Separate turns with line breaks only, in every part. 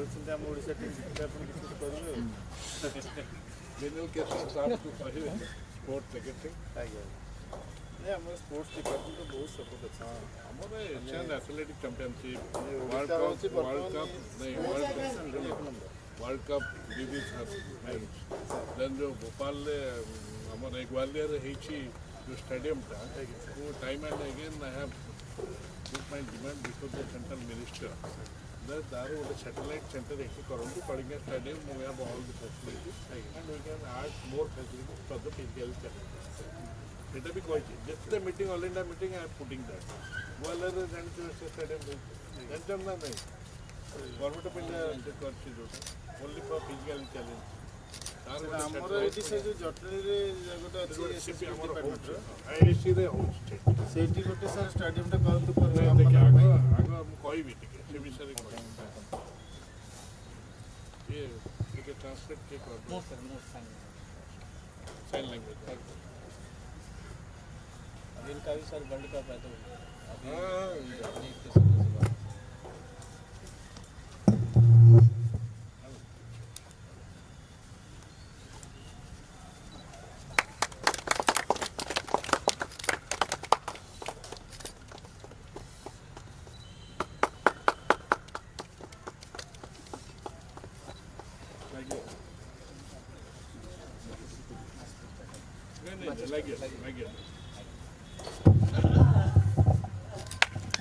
अच्छे आम Odisha team sport secretary आज्ञा नहीं आम स्पोर्ट्स डिपार्टमेंट तो बहुत सपोर्ट अच्छे आमर Asian athletic championship world cup then जो भोपाल आमर ग्वालियर जो स्टेडियम था वो time and again I have put my demand before the central minister that there is a satellite center currently Padinga Stadium. We have all the facilities and we can add more facilities for the physical challenges. It will be quite just the meeting, all India meeting, I am putting that. Well, other than the stadium, that's not nice. Government of India only for physical challenge. ଆମର ଏଠି ସେ ଯୋଉ ଜଟଣୀରେ ଗୋଟେ ଅଛି SSP ଡିପାର୍ଟମେଣ୍ଟର IDC ରେ ହୋଉଛି ସେଇଠି ଗୋଟେ ସାର୍ ଷ୍ଟାଡିୟମଟା କରନ୍ତୁ ଆଗ ମୁଁ କହିବି ଟିକେ ସେ ବିଷୟରେ କହିବି ये ଟିକେ ट्रांसलेट के कर no sir no sign language इनका भी सर वर्ल्ड कप है तो अभी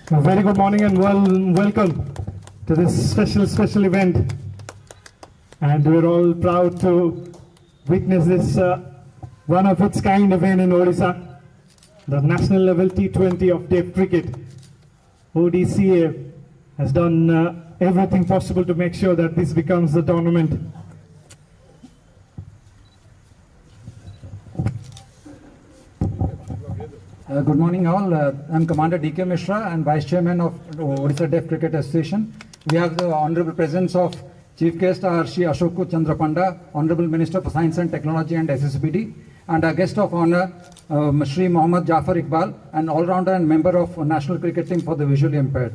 A very good morning and welcome to this special event, and we're all proud to witness this one of its kind event in Odisha, the national level T20 of deaf cricket. ODCA has done everything possible to make sure that this becomes the tournament.
Good morning all. I'm Commander D.K. Mishra and Vice Chairman of Odisha Deaf Cricket Association. We have the honorable presence of Chief Guest Shri Ashok Chandra Panda, Honorable Minister for Science and Technology and SSBD, and our guest of honor Shri Mohammad Jafar Iqbal, an all-rounder and member of National Cricket Team for the visually impaired.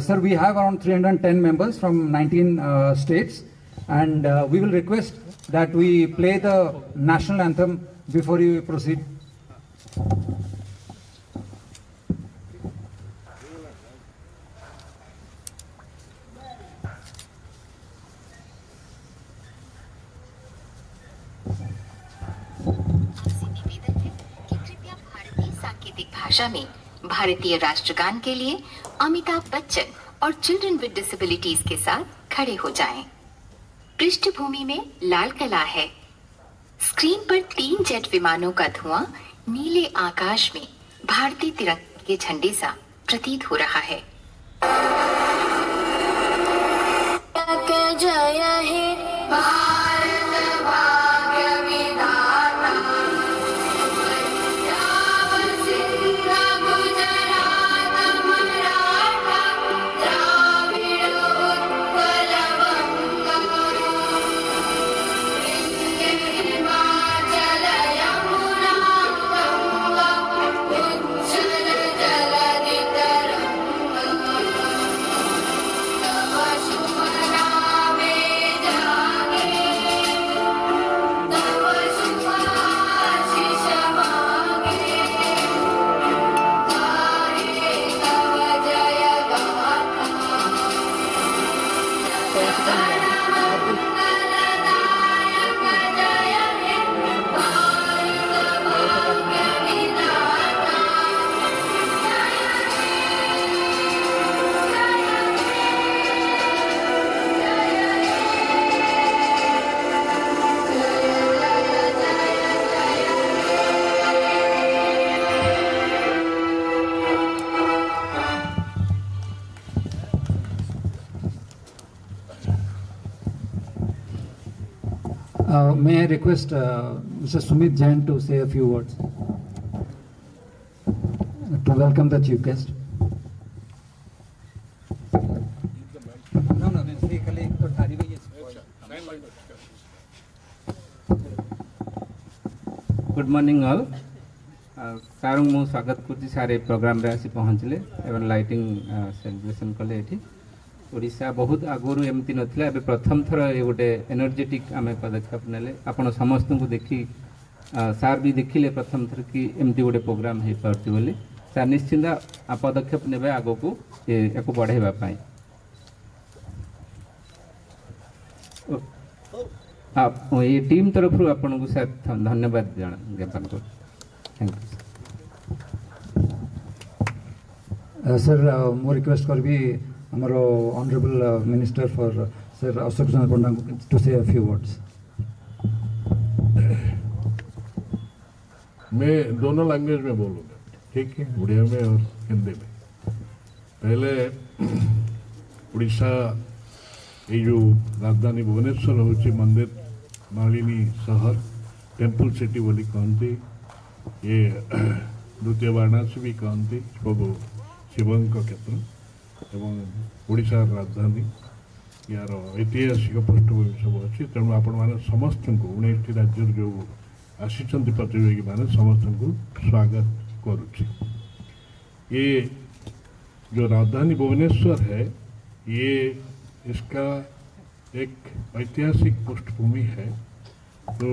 Sir, we have around 310 members from 19 states, and we will request that we play the national anthem before we proceed.
भाषा में भारतीय राष्ट्रगान के लिए अमिताभ बच्चन और children with disabilities के साथ खड़े हो जाएं। पृष्ठभूमि में लाल कला है। स्क्रीन पर 3 जेट विमानों का धुआं नीले आकाश में भारतीय तिरंगे के झंडे सा प्रतीत हो रहा है। जय हे भारत भाग्य विधाता
May I request Mr. Sumit Jain to say a few words to welcome the chief guest.
Good morning all. Sarang मु स्वागत करछि सारे प्रोग्राम रे आसी पहुंचले एवं लाइटिंग सेलिब्रेशन कले एठी ओडिशा बहुत आगुरु एमती नथिला एबे प्रथम थर ए गोटे एनर्जेटिक आमे पदक्षेप नेले आपण समस्त को देखी सार भी देखिले प्रथम थर कि एमती गोटे प्रोग्राम हे पार्टी बोली सार निश्चिंत आ पदक्षेप नेबे आगो को एको बढ़ाइबा पाई आप ये टीम तरफ रु आपण को सर धन्यवाद ज्ञापन कर थैंक यू
सर मो रिक्वेस्ट कर भी हमारो honourable minister for sir Ashok Chandra Panda to say a few words.
मैं दोनों लैंग्वेज में बोलूँगा, ठीक है, उड़िया में और हिंदी में। पहले उड़ीसा ये जो राजधानी भुवनेश्वर होची मंदिर मालिनी शहर टेम्पल सिटी बोली कहती, ये द्वितीय वाराणसी भी कहती सब शिवंक क्षेत्र एवं ओडिशा राजधानी यार ऐतिहासिक पृष्ठभूमि सब अच्छी तेणु आपण मैंने समस्त को 19 राज्य जो आसी प्रतियोगी मैंने समस्त को स्वागत करुच्ची। ये जो राजधानी भुवनेश्वर है ये इसका एक ऐतिहासिक पृष्ठभूमि है। तो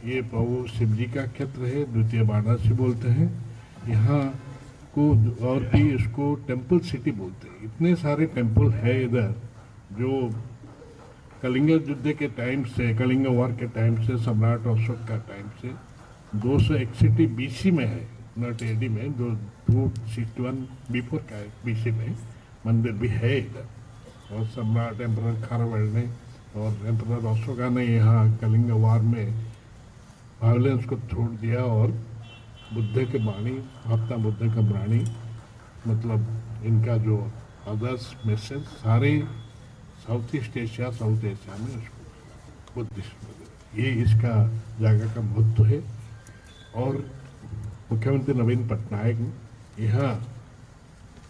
ये प्रभु शिव जी का क्षेत्र है, द्वितीय वाराणसी बोलते हैं यहाँ को, और भी इसको टेम्पल सिटी बोलते हैं। इतने सारे टेम्पल है इधर जो कलिंग युद्ध के टाइम से, कलिंग वॉर के टाइम से, सम्राट अशोक का टाइम से 261 बीसी में है, नॉट एडी में, 261 बिफोर का बीसी में मंदिर भी है इधर। और सम्राट एम्परर खारवेल ने और एम्परर अशोका ने यहाँ कलिंग वॉर में वायलेंस को छोड़ दिया और बुद्ध के वाणी, महात्मा बुद्ध का वाणी, मतलब इनका जो आदर्श मैसेज सारे south east Asia, south Asia में उसको बुद्धिस्ट, ये इसका जगह का महत्व है। और मुख्यमंत्री नवीन पटनायक ने यहाँ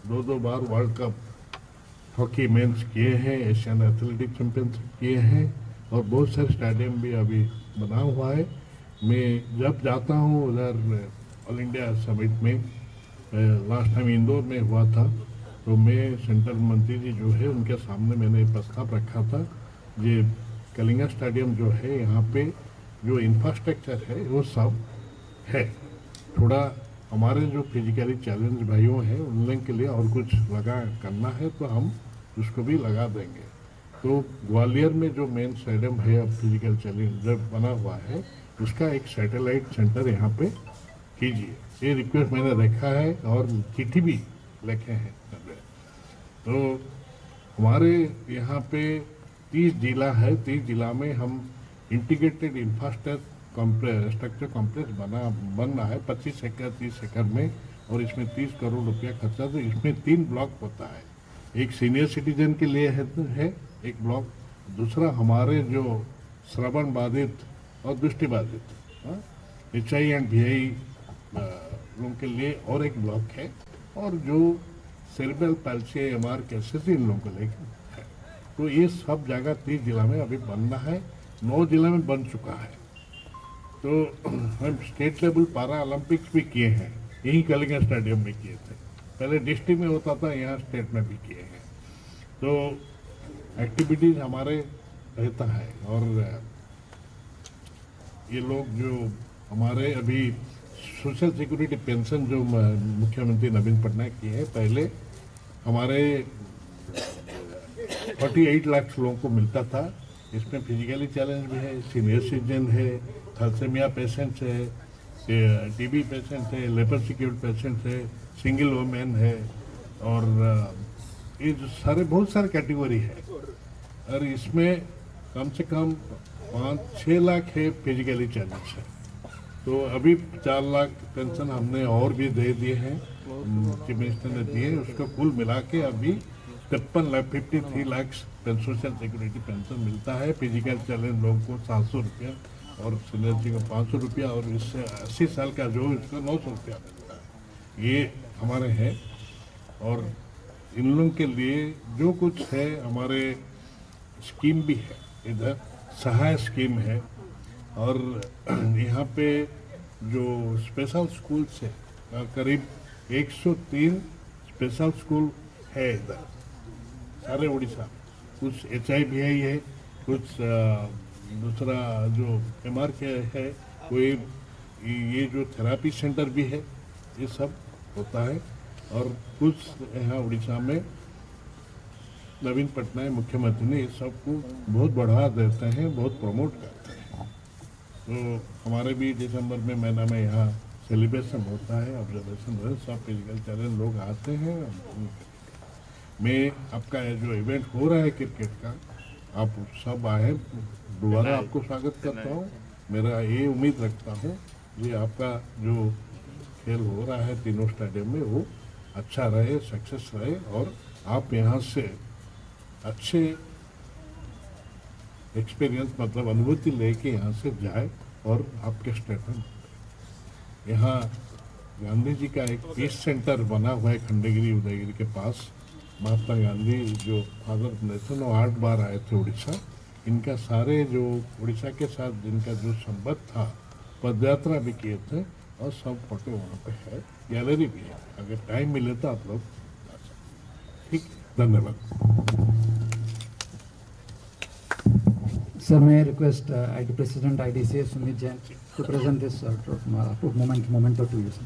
2 बार वर्ल्ड कप हॉकी मेंस किए हैं, एशियन एथलेटिक चैंपियनशिप किए हैं और बहुत सारे स्टेडियम भी अभी बना हुआ है। मैं जब जाता हूँ उधर ऑल इंडिया समिट में, लास्ट टाइम इंदौर में हुआ था, तो मैं सेंट्रल मंत्री जी जो है उनके सामने मैंने प्रस्ताव रखा था, ये कलिंगा स्टेडियम जो है यहाँ पे जो इंफ्रास्ट्रक्चर है वो सब है, थोड़ा हमारे जो फिजिकली चैलेंज भाइयों हैं उन के लिए और कुछ लगा करना है तो हम उसको भी लगा देंगे। तो ग्वालियर में जो मेन स्टेडियम है अब फिजिकल चैलेंज जब बना हुआ है उसका एक सैटेलाइट सेंटर यहाँ पे कीजिए, ये रिक्वेस्ट मैंने रखा है और चिट्ठी भी लिखे हैं। तो हमारे यहाँ पे 30 जिला है, 30 जिला में हम इंटीग्रेटेड इंफ्रास्ट्रक्चर कॉम्प्लेक्स बन रहा है 25 एकड़ 30 एकड़ में, और इसमें 30 करोड़ रुपया खर्चा। तो इसमें 3 ब्लॉक होता है, एक सीनियर सिटीजन के लिए है एक ब्लॉक, दूसरा हमारे जो श्रवण बाधित और दृष्टि बाधित HI एंड VI लोगों के लिए और एक ब्लॉक है, और जो cerebral palsy MR cases in लोगों को लेकर है। तो ये सब जगह 30 जिला में अभी बनना है, 9 जिला में बन चुका है। तो हम स्टेट लेवल पारा ओलंपिक्स भी किए हैं, यही कलिंगा स्टेडियम में किए थे, पहले डिस्ट्रिक्ट में होता था, यहाँ स्टेट में भी किए हैं। तो एक्टिविटीज हमारे रहता है। और ये लोग जो हमारे अभी सोशल सिक्योरिटी पेंशन जो मुख्यमंत्री नवीन पटनायक की है, पहले हमारे 48 लाख लोगों को मिलता था, इसमें फिजिकली चैलेंज भी है, सीनियर सिटीजन है, थैलेसीमिया पेशेंट्स है, TB पेशेंट है, लेपर सिक्योर्ड पेशेंट है, सिंगल वुमेन है, और ये जो सारे बहुत सारे कैटेगरी है। और इसमें कम से कम 5-6 लाख है फिजिकली चैलेंज है। तो अभी 4 लाख पेंशन हमने और भी दे दिए हैं, चीफ मिनिस्टर ने दिए, उसको कुल मिला के अभी 53 लाख सोशल सिक्योरिटी पेंशन मिलता है। फिजिकल चैलेंज लोगों को 700 रुपया और सीनियर जी को 500 रुपया, और इससे 80 साल का जो इसको 900 रुपया मिलता है। ये हमारे हैं। और इन लोगों के लिए जो कुछ है हमारे स्कीम भी है, इधर सहाय स्कीम है, और यहाँ पे जो स्पेशल स्कूल से करीब 103 स्पेशल स्कूल है इधर सारे उड़ीसा में। कुछ HIVI है, कुछ दूसरा जो MR के है, कोई ये जो थेरापी सेंटर भी है, ये सब होता है। और कुछ यहाँ उड़ीसा में नवीन पटनायक मुख्यमंत्री ने इस सब को बहुत बढ़ावा देते हैं, बहुत प्रमोट करते हैं। तो हमारे भी दिसंबर में महीना में यहाँ सेलिब्रेशन होता है, ऑब्जर्वेशन होता है, सब फिजिकल चैलेंज लोग आते हैं। मैं आपका ये जो इवेंट हो रहा है क्रिकेट का, आप सब आए, दोबारा आपको स्वागत करता हूँ। मेरा ये उम्मीद रखता हूँ कि आपका जो खेल हो रहा है तीनों स्टेडियम में वो अच्छा रहे, सक्सेस रहे, और आप यहाँ से अच्छे एक्सपीरियंस मतलब अनुभूति लेके यहाँ से जाए और आपके स्टेट में यहाँ गांधी जी का एक पीस सेंटर बना हुआ है खंडेगिरी उदयगिरी के पास। महात्मा गांधी जो फादर ऑफ नेशन, वो 8 बार आए थे उड़ीसा। इनका सारे जो उड़ीसा के साथ जिनका जो संबंध था, पदयात्रा भी किए थे, और सब फोटो वहाँ पे है, गैलरी भी है। अगर टाइम मिले तो आप लोग जा सकते। ठीक, धन्यवाद।
Sir, may I request ID President IDCA Sumit Jain to present this memento to you, sir.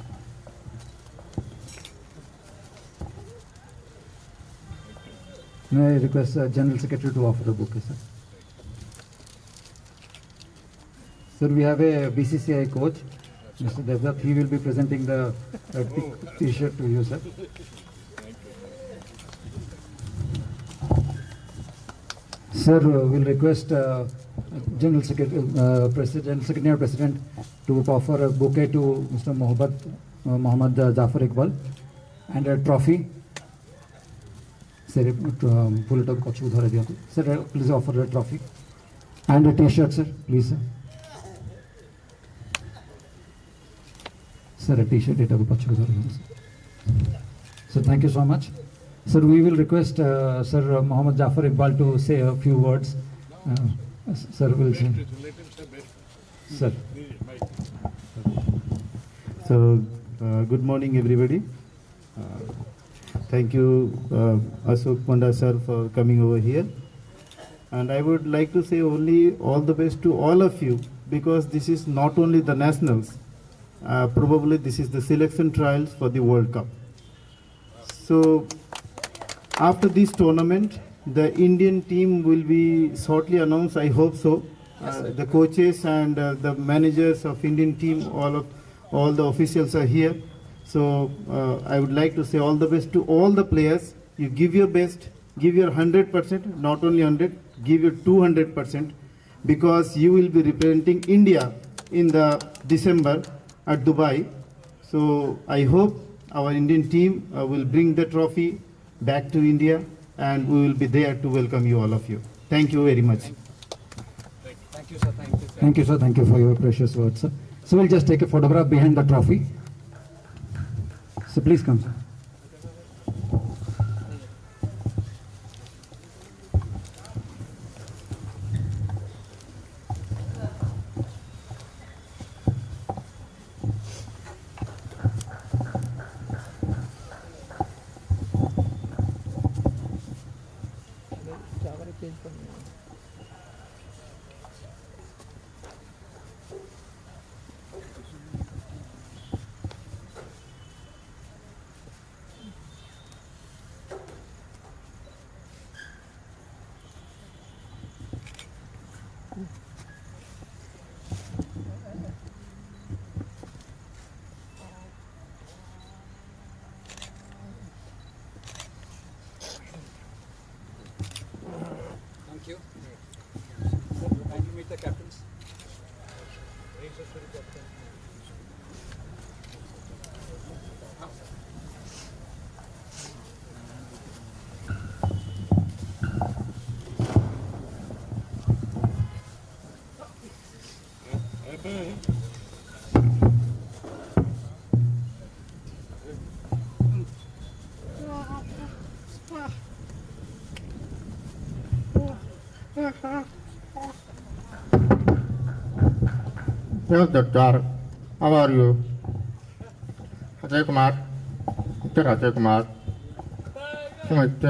May I request General Secretary to offer the bouquet, sir. Sir, we have a BCCI coach, Mr. Devdutt. He will be presenting the T-shirt to you, sir. Sir, we'll request General Secretary President to offer a bouquet to Mr. Mohammad Jafar Iqbal and a trophy. Sir, please offer a trophy and a T-shirt, sir. Please, sir. Sir, a T-shirt. So thank you so much. Sir, we will request Sir Mohammad Jafar Iqbal to say a few words. Sir will say. Sir.
So, good morning, everybody. Thank you, Ashok Panda sir, for coming over here. And I would like to say only all the best to all of you, because this is not only the nationals, probably this is the selection trials for the World Cup. So, after this tournament, the Indian team will be shortly announced, I hope so. The coaches and the managers of Indian team, all the officials are here. So I would like to say all the best to all the players. You give your best, give your 100%, not only 100, give your 200%, because you will be representing India in the December at Dubai. So I hope our Indian team will bring the trophy back to India, and we will be there to welcome you, all of you. Thank you very much.
Thank you, sir. Thank you, sir. Thank you for your precious words, sir. So we'll just take a photograph behind the trophy. So please come, sir. Thank you. Can you meet the captains?
Yes, Doctor. How are you? Ajay Kumar. Mr. Ajay Kumar. Sumit.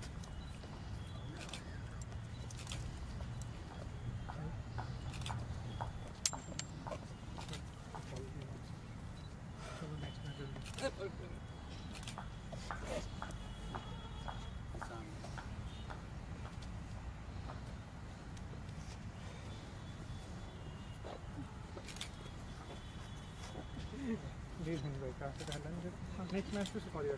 check.
Next match पे sorry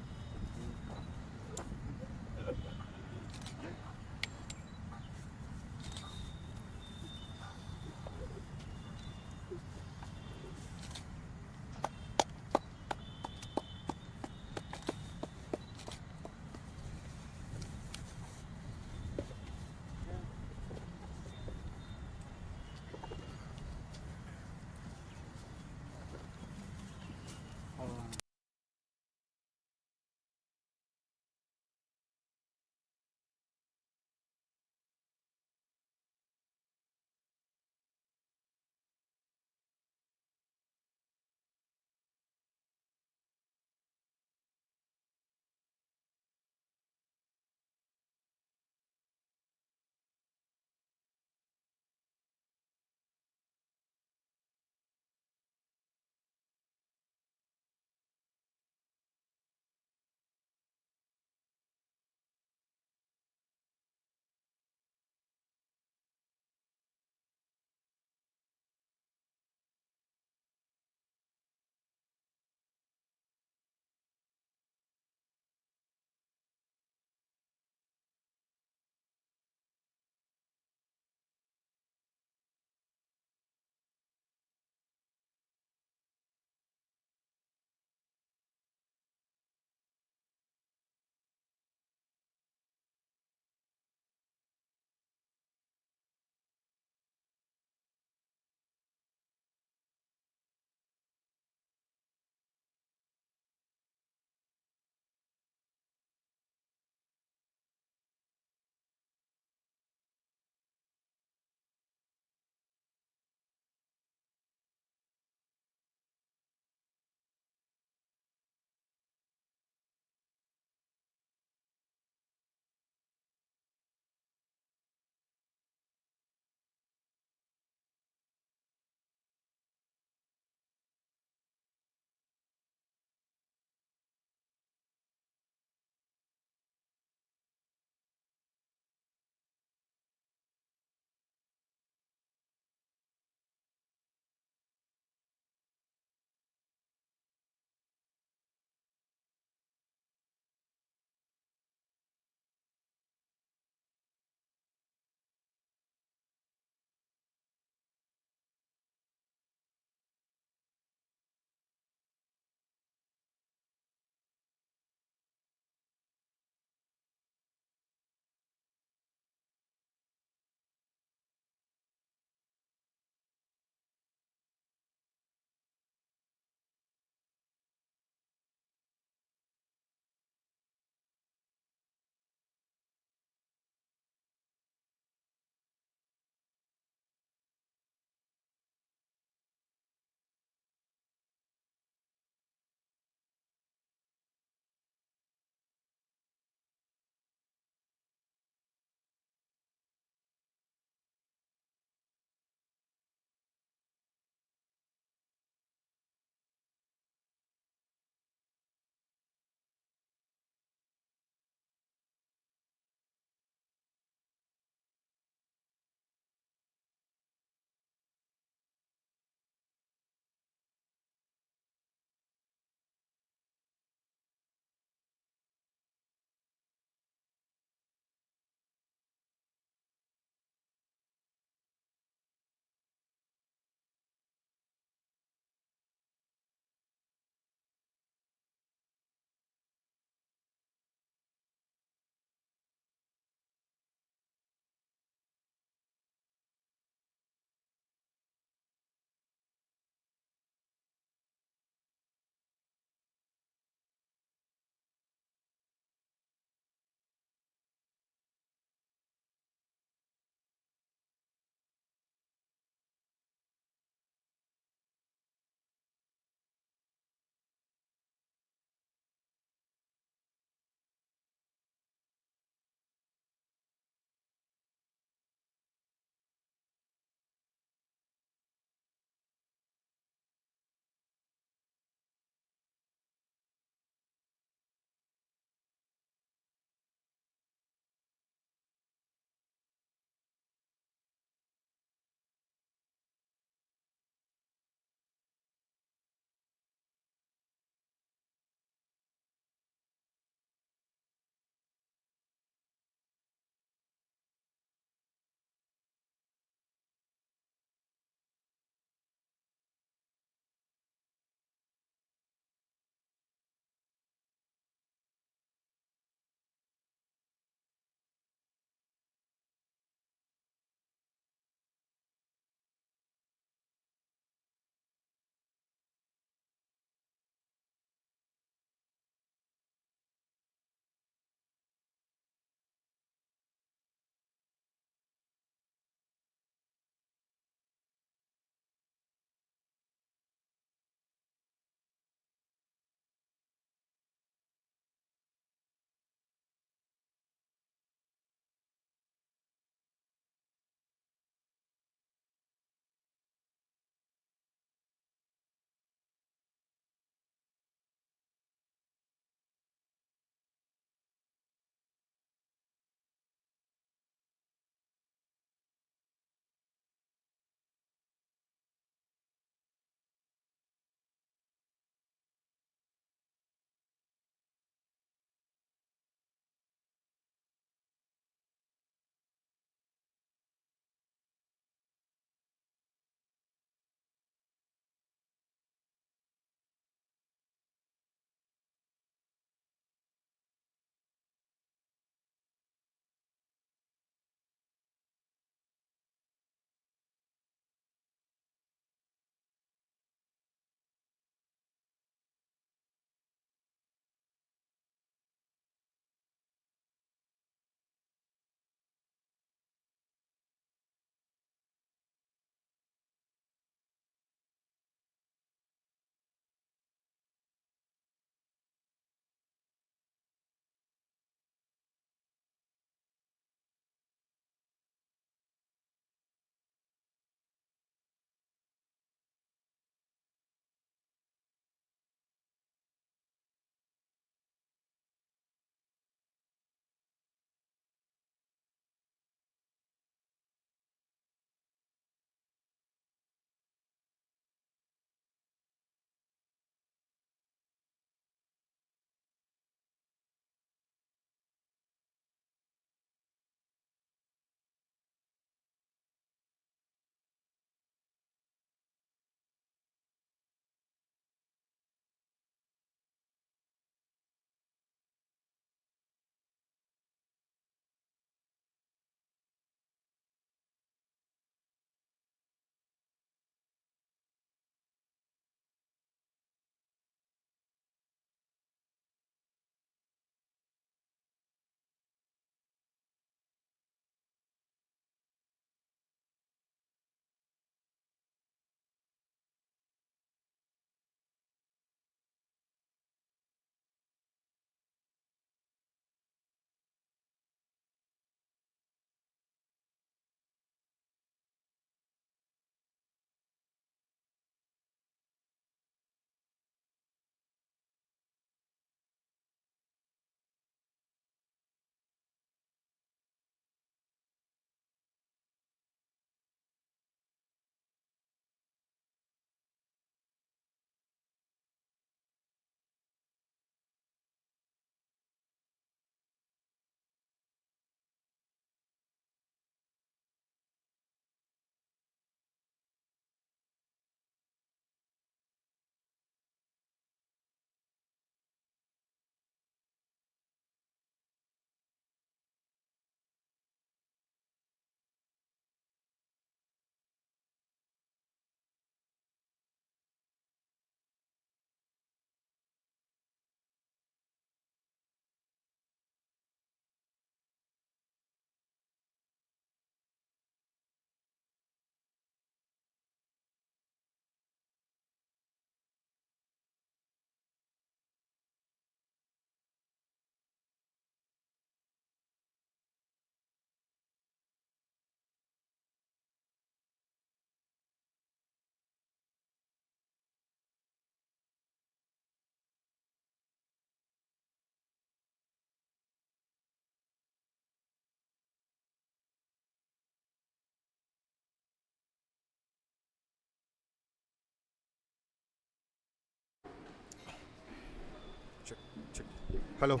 Hello.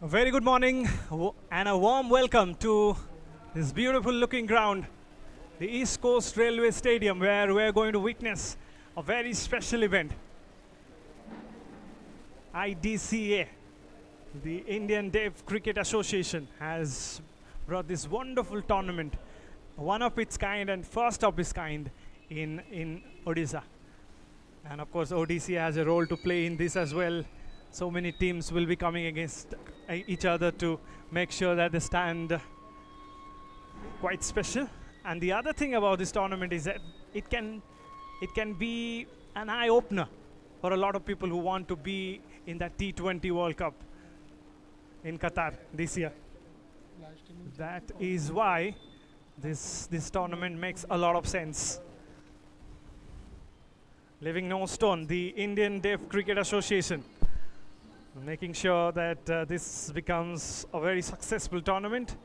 A very good morning and a warm welcome to this beautiful looking ground, the East Coast Railway Stadium, where we're going to witness a very special event. IDCA, the Indian Deaf Cricket Association, has brought this wonderful tournament, one of its kind and first of its kind in Odisha. And of course, Odisha has a role to play in this as well. So many teams will be coming against each other to make sure that they stand quite special. And the other thing about this tournament is that it can be an eye-opener for a lot of people who want to be in that T20 World Cup in Qatar this year. That is why this tournament makes a lot of sense. Leaving no stone, the Indian Deaf Cricket Association, making sure that this becomes a very successful tournament.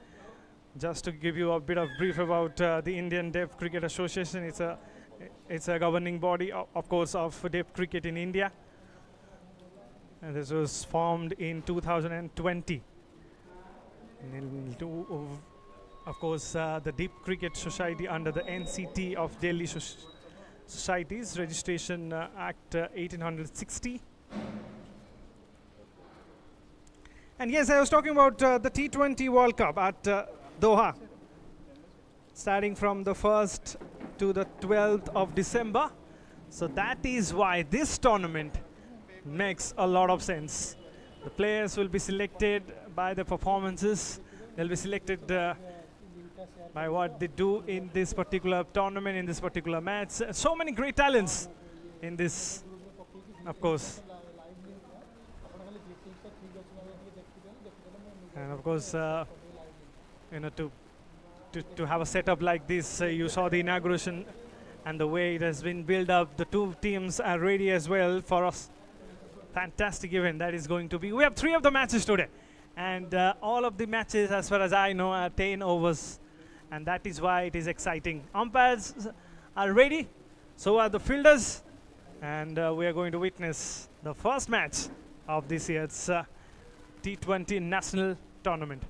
Just to give you a bit of brief about the Indian Deaf Cricket Association, it's a governing body, of course, of deaf cricket in India. And this was formed in 2020. Of course, the Deaf Cricket Society under the NCT of Delhi Societies, Registration Act 1860. And yes, I was talking about the T20 World Cup at Doha, starting from the 1st to the 12th of December. So that is why this tournament makes a lot of sense. The players will be selected by the performances. They'll be selected by what they do in this particular tournament, in this particular match. So many great talents in this, of course. And of course, you know, to have a setup like this, you saw the inauguration and the way it has been built up. The two teams are ready as well for us. Fantastic event that is going to be. We have 3 of the matches today, and all of the matches, as far as I know, are 10 overs, and that is why it is exciting. Umpires are ready, so are the fielders, and we are going to witness the first match of this year's T20 National Tournament.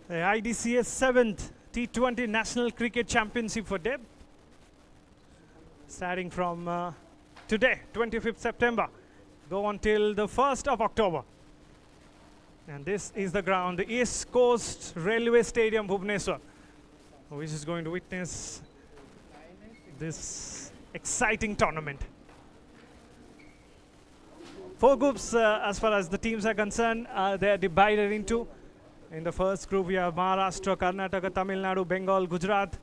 The IDCA 7th T20 National Cricket Championship for Deaf, starting from today, 25th September, go until the 1st of October. And this is the ground, the East Coast Railway Stadium, Bhubaneswar, which is going to witness this exciting tournament. 4 groups, as far as the teams are concerned, they are divided into. In the first group, we have Maharashtra, Karnataka, Tamil Nadu, Bengal, Gujarat.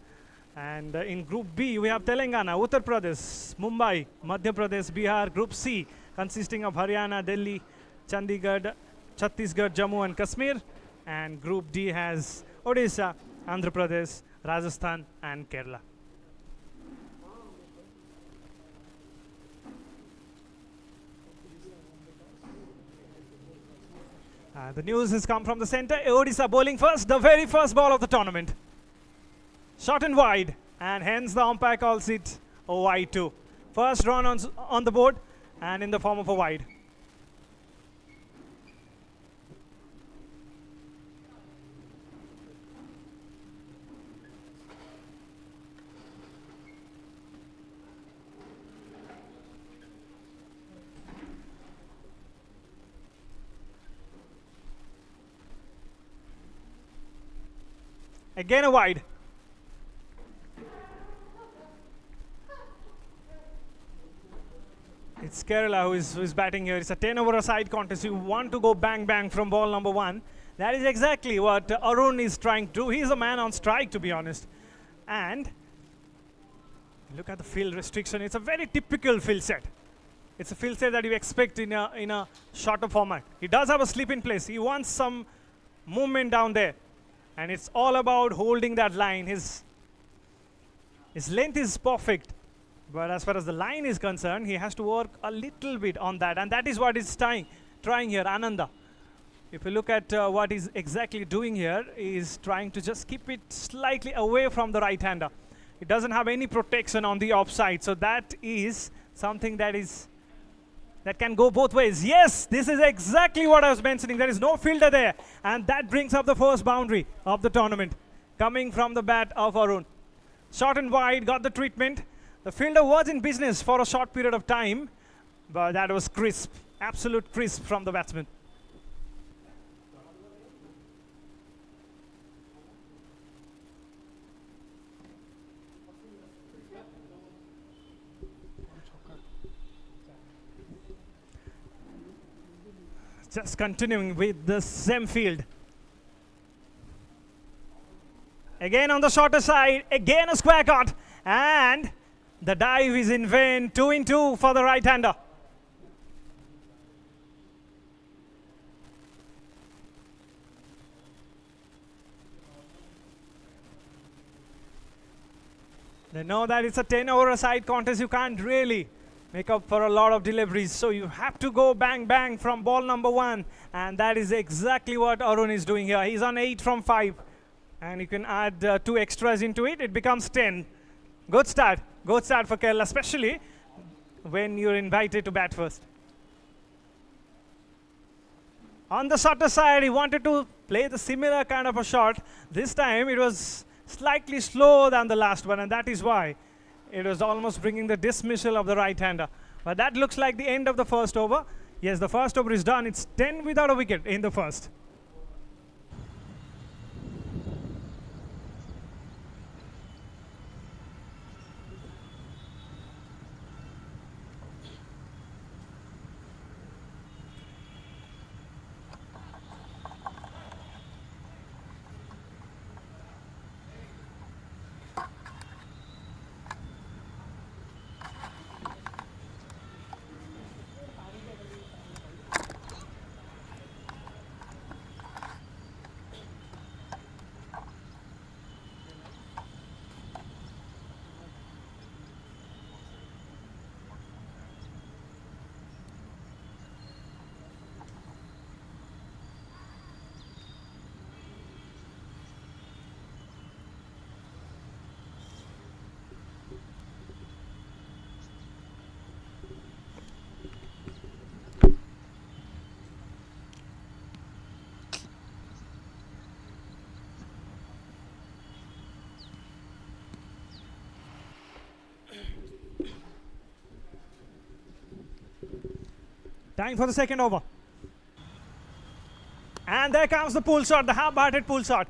And in Group B, we have Telangana, Uttar Pradesh, Mumbai, Madhya Pradesh, Bihar. Group C, consisting of Haryana, Delhi, Chandigarh, Chhattisgarh, Jammu and Kashmir. And Group D has Odisha, Andhra Pradesh, Rajasthan and Kerala. The news has come from the center. Odisha bowling first, the very first ball of the tournament. Short and wide, and hence the umpire calls it a wide 2. First run on the board, and in the form of a wide. Again a wide. It's Kerala who is batting here. It's a 10 over a side contest. You want to go bang bang from ball number 1. That is exactly what Arun is trying to do. He's a man on strike, to be honest. And look at the field restriction. It's a very typical field set. It's a field set that you expect in a shorter format. He does have a slip in place. He wants some movement down there. And it's all about holding that line. His length is perfect. But as far as the line is concerned, he has to work a little bit on that. And that is what he's trying here, Ananda. If you look at what he's exactly doing here, he's trying to just keep it slightly away from the right-hander. It doesn't have any protection on the offside. So that is something that can go both ways. Yes, this is exactly what I was mentioning. There is no fielder there. And that brings up the first boundary of the tournament, coming from the bat of Arun. Short and wide, got the treatment. The fielder was in business for a short period of time, but that was crisp, absolute crisp from the batsman. Just continuing with the same field. Again on the shorter side, again a square cut, and the dive is in vain. 2 in 2 for the right-hander. They know that it's a 10 over a side contest. You can't really make up for a lot of deliveries. So you have to go bang bang from ball number 1. And that is exactly what Arun is doing here. He's on 8 from 5. And you can add 2 extras into it. It becomes 10. Good start. Good start for Kerala, especially when you're invited to bat first. On the shorter side, he wanted to play the similar kind of a shot. This time it was slightly slower than the last one, and that is why it was almost bringing the dismissal of the right-hander. But that looks like the end of the first over. Yes, the first over is done. It's 10 without a wicket in the first. Time for the second over. And there comes the pull shot, the half-hearted pull shot.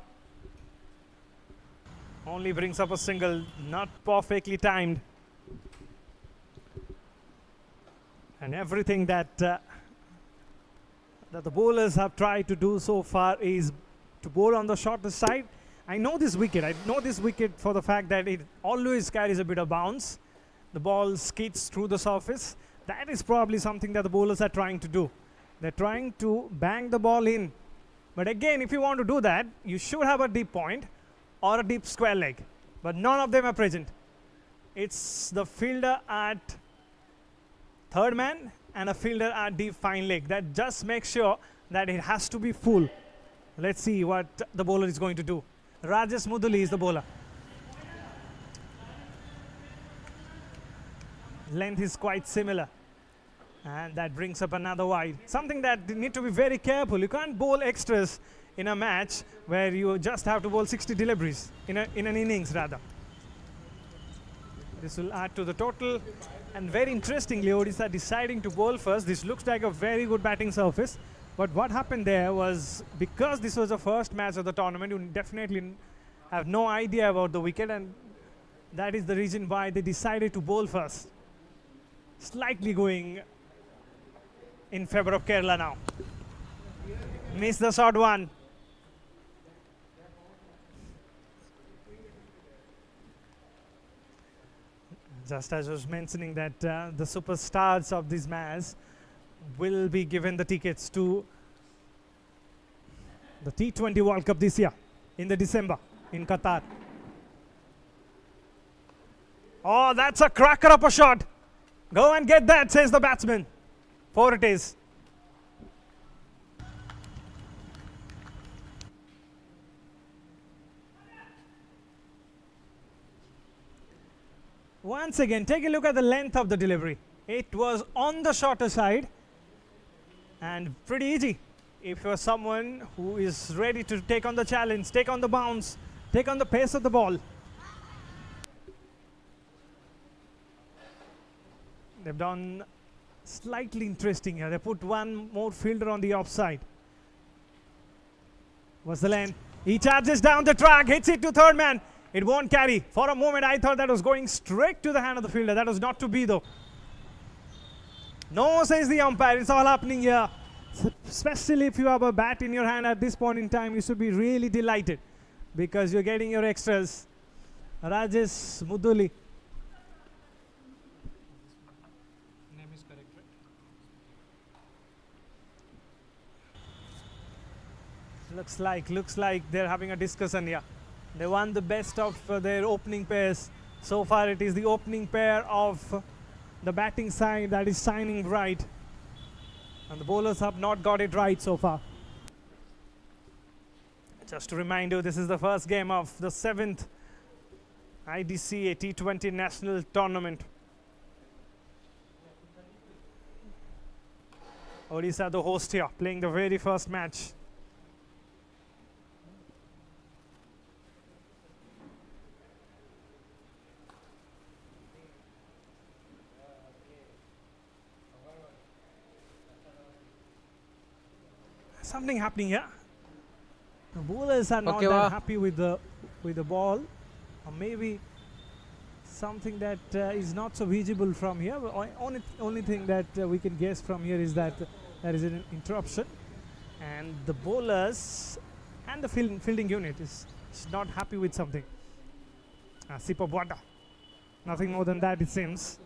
Only brings up a single, not perfectly timed. And everything that the bowlers have tried to do so far is to bowl on the shorter side. I know this wicket for the fact that it always carries a bit of bounce. The ball skids through the surface. That is probably something that the bowlers are trying to do. They're trying to bang the ball in. But again, if you want to do that, you should have a deep point. or a deep square leg, but none of them are present. It's the fielder at third man and a fielder at deep fine leg that just makes sure that it has to be full. Let's see what the bowler is going to do. Rajesh Muduli is the bowler. Length is quite similar, and that brings up another wide. Something that you need to be very careful. You can't bowl extras in a match where you just have to bowl 60 deliveries in an innings rather. This will add to the total, and very interestingly, Odisha deciding to bowl first. This looks like a very good batting surface, but what happened there was, because this was the first match of the tournament, you definitely have no idea about the wicket, and that is the reason why they decided to bowl first. Slightly going in favor of Kerala now. Missed the short one. Just as I was mentioning that the superstars of this match will be given the tickets to the T20 World Cup this year in the December in Qatar. Oh, that's a cracker of a shot. Go and get that, says the batsman. 4 it is. Once again, take a look at the length of the delivery. It was on the shorter side and pretty easy if you're someone who is ready to take on the challenge, take on the bounce, take on the pace of the ball. They've done slightly interesting here. They put one more fielder on the offside. What's the length? He charges down the track, hits it to third man. It won't carry. For a moment, I thought that was going straight to the hand of the fielder. That was not to be, though. No, says the umpire. It's all happening here. Especially if you have a bat in your hand at this point in time, you should be really delighted because you're getting your extras. Rajesh Muduli. Name is correct, right? Looks like they're having a discussion here. They won the best of their opening pairs. So far it is the opening pair of the batting side that is shining bright. And the bowlers have not got it right so far. Just to remind you, this is the first game of the 7th IDCA T20 National Tournament. Odisha the host here, playing the very first match. Something happening here. The bowlers are not that happy with the ball, or maybe something that is not so visible from here. Only thing that we can guess from here is that there is an interruption, and the bowlers and the fielding unit is not happy with something. A sip of water. Nothing more than that, it seems.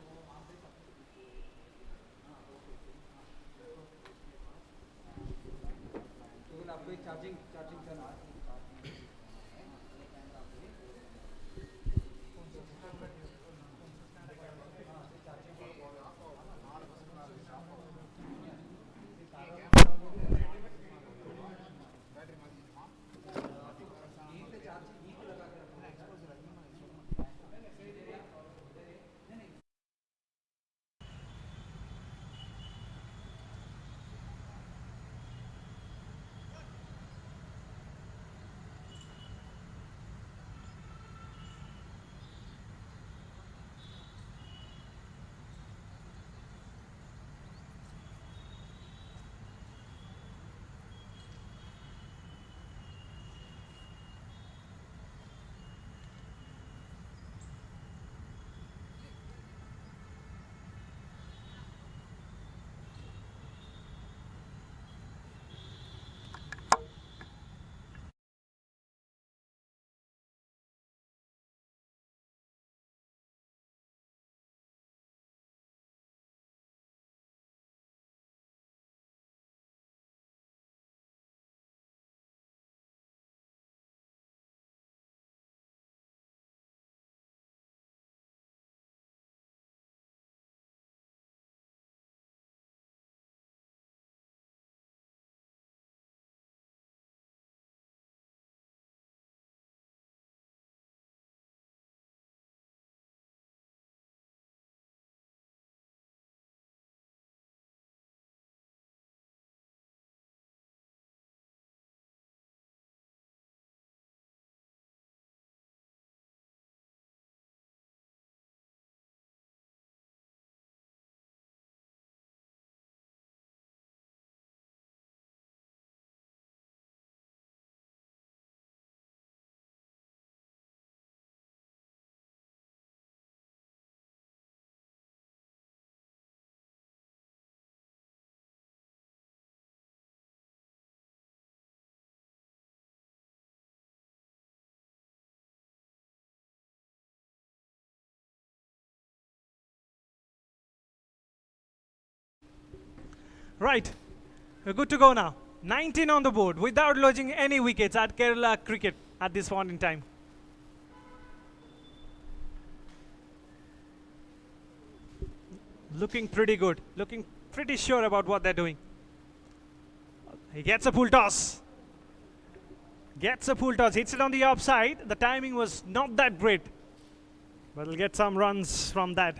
Right, we're good to go now. 19 on the board without losing any wickets at Kerala cricket at this point in time. Looking pretty good, looking pretty sure about what they're doing. He gets a full toss. Gets a full toss, hits it on the offside. The timing was not that great, but he'll get some runs from that.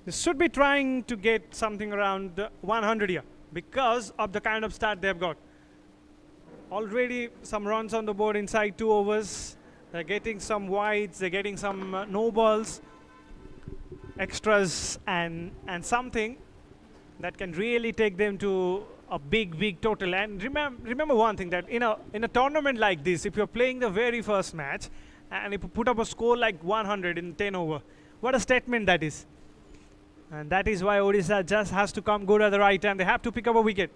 They should be trying to get something around 100 here because of the kind of start they've got. Already some runs on the board inside 2 overs. They're getting some wides, they're getting some no balls, extras, and something that can really take them to a big total. And remember one thing, that in a tournament like this, if you're playing the very first match and if you put up a score like 100 in 10 over, what a statement that is. And that is why Odisha just has to come good at the right time. They have to pick up a wicket.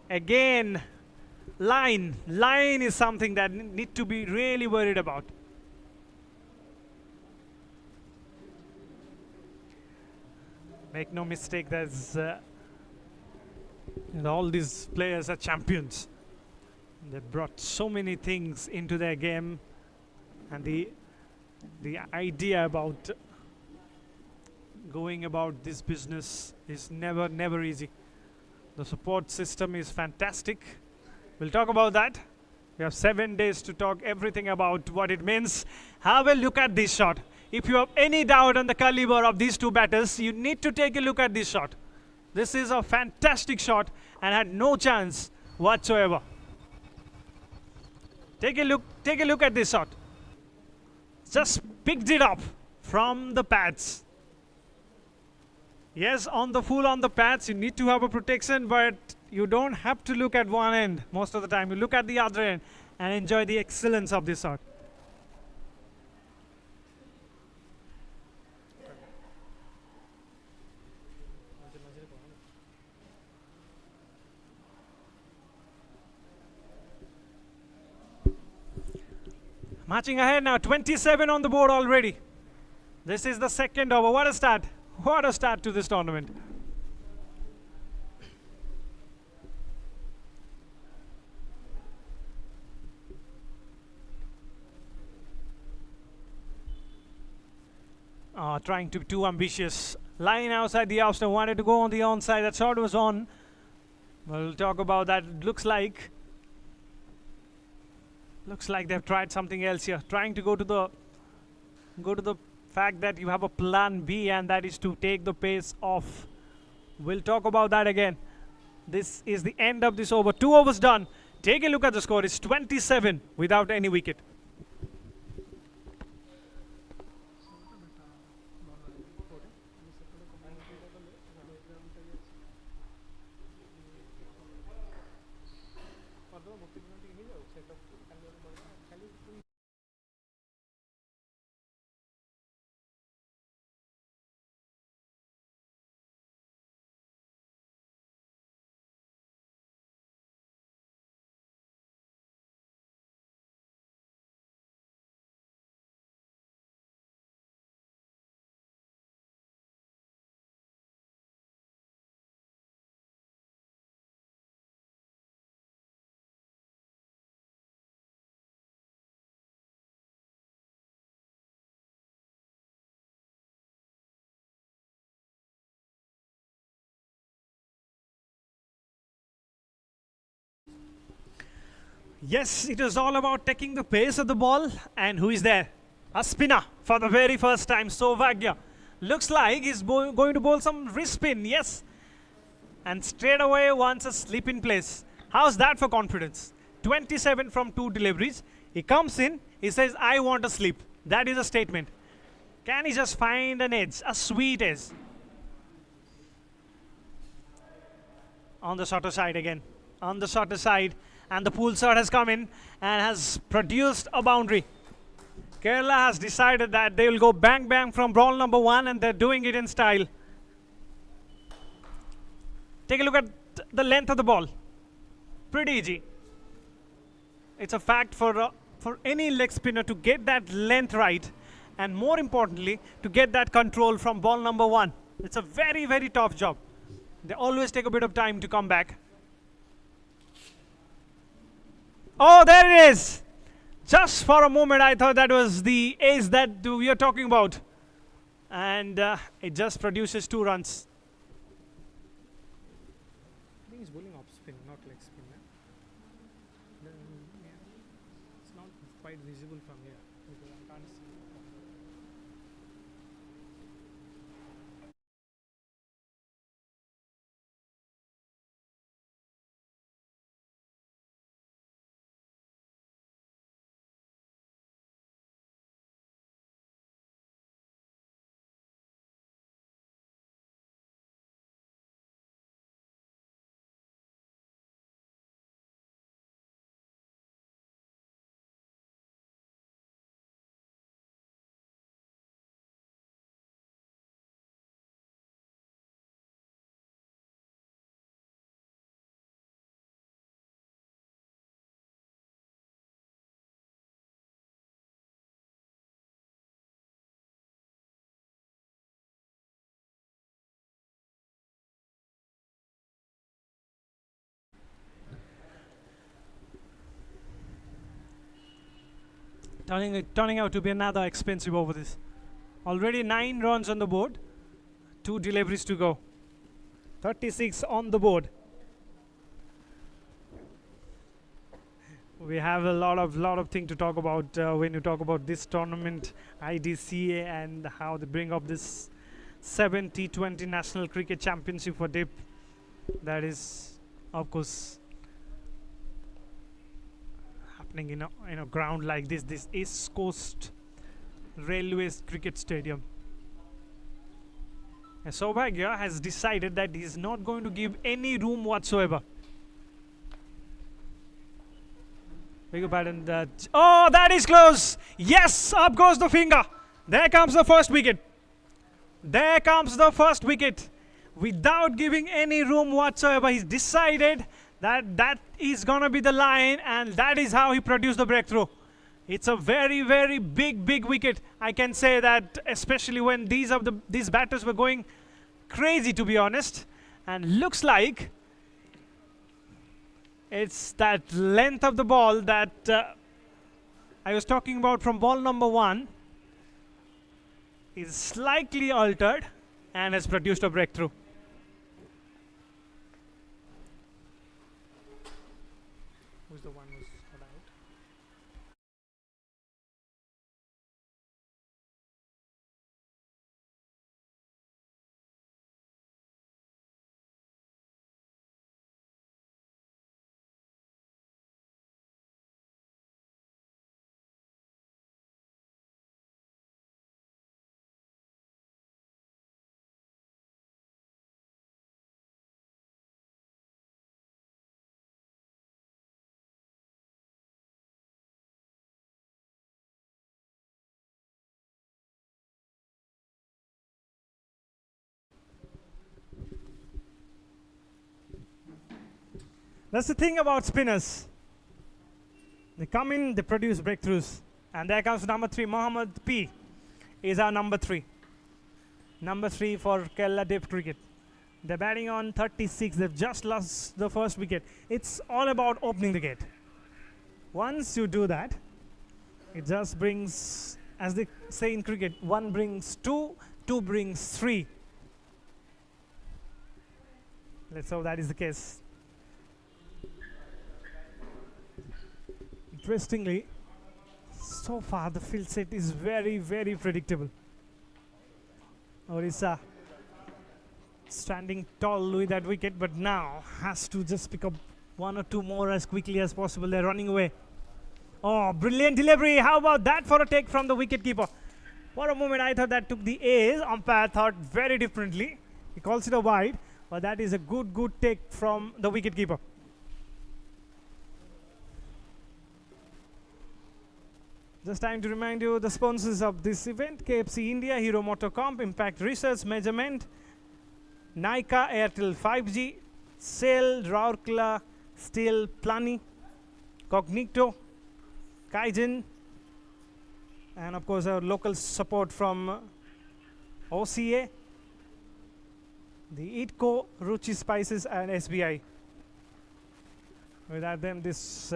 Again, line is something that need to be really worried about. Make no mistake, there's all these players are champions. They brought so many things into their game, and the idea about going about this business is never easy. The support system is fantastic. We'll talk about that. We have 7 days to talk everything about what it means. Have a look at this shot. If you have any doubt on the caliber of these 2 batters, you need to take a look at this shot. This is a fantastic shot and had no chance whatsoever. Take a look at this shot. Just picked it up from the pads. Yes, on the pads, you need to have a protection, but you don't have to look at one end most of the time. You look at the other end and enjoy the excellence of this shot. Marching ahead now, 27 on the board already. This is the second over. What a start. What a start to this tournament. Trying to be too ambitious. Line outside the outside, wanted to go on the onside. That shot was on. We'll talk about that. Looks like they've tried something else here. Trying to go to the fact that you have a plan B, and that is to take the pace off. We'll talk about that again. This is the end of this over. 2 overs done. Take a look at the score. It's 27 without any wicket. Yes, it is all about taking the pace of the ball. And who is there? A spinner for the very first time, Sauvagya. Looks like he's going to bowl some wrist spin, yes. And straight away wants a slip in place. How's that for confidence? 27 from 2 deliveries. He comes in, he says, I want a slip. That is a statement. Can he just find an edge, a sweet edge? On the shorter side again. On the shorter side. And the pull shot has come in and has produced a boundary. Kerala has decided that they will go bang bang from ball number 1, and they're doing it in style. Take a look at the length of the ball. Pretty easy. It's a fact for any leg spinner to get that length right, and more importantly, to get that control from ball number 1. It's a very tough job. They always take a bit of time to come back. Oh, there it is! Just for a moment, I thought that was the ace that we are talking about. And it just produces 2 runs. I think he's bowling off spin, not leg spin. It's not quite visible from here because I can't see it. Turning out to be another expensive over this. Already 9 runs on the board, 2 deliveries to go. 36 on the board. We have a lot of things to talk about when you talk about this tournament, IDCA, and how they bring up this 7th T20 National Cricket Championship for DIP. That is, of course, happening in a ground like this East Coast Railways Cricket Stadium. And Saubhagya has decided that he is not going to give any room whatsoever. Beg your pardon. Oh, that is close. Yes, up goes the finger. There comes the first wicket. There comes the first wicket. Without giving any room whatsoever, he's decided that is gonna be the line, and that is how he produced the breakthrough. It's a very, very big wicket. I can say that, especially when these batters were going crazy, to be honest. And looks like it's that length of the ball that I was talking about from ball number 1 is slightly altered and has produced a breakthrough. Who's the one who's got out? That's the thing about spinners. They come in, they produce breakthroughs. And there comes number 3, Mohammad P. is our number 3. Number 3 for Kerala DIP cricket. They're batting on 36. They've just lost the first wicket. It's all about opening the gate. Once you do that, it just brings, as they say in cricket, 1 brings 2, 2 brings 3. Let's hope that is the case. Interestingly, so far the field set is very, very predictable. Odisha standing tall with that wicket, but now has to just pick up 1 or 2 more as quickly as possible. They're running away. Oh, brilliant delivery. How about that for a take from the wicketkeeper? For a moment I thought that took the ace. Umpire thought very differently. He calls it a wide, but that is a good take from the wicketkeeper. Just time to remind you the sponsors of this event: KFC India, Hero Motorcomp, Impact Research, Measurement, Nika, Airtel 5G, Sail, Rourkela, Steel, Plani, Cognito, Kaizen, and of course our local support from OCA. the Eatco, Ruchi Spices and SBI. Without them, this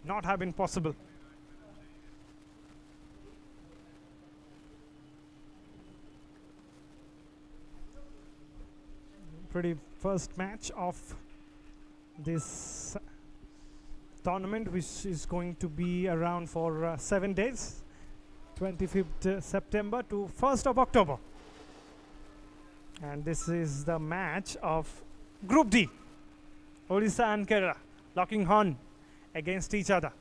not have been possible. Pretty first match of this tournament, which is going to be around for 7 days, 25th September to 1st of October. And this is the match of Group D. Odisha and Kerala locking horn against each other.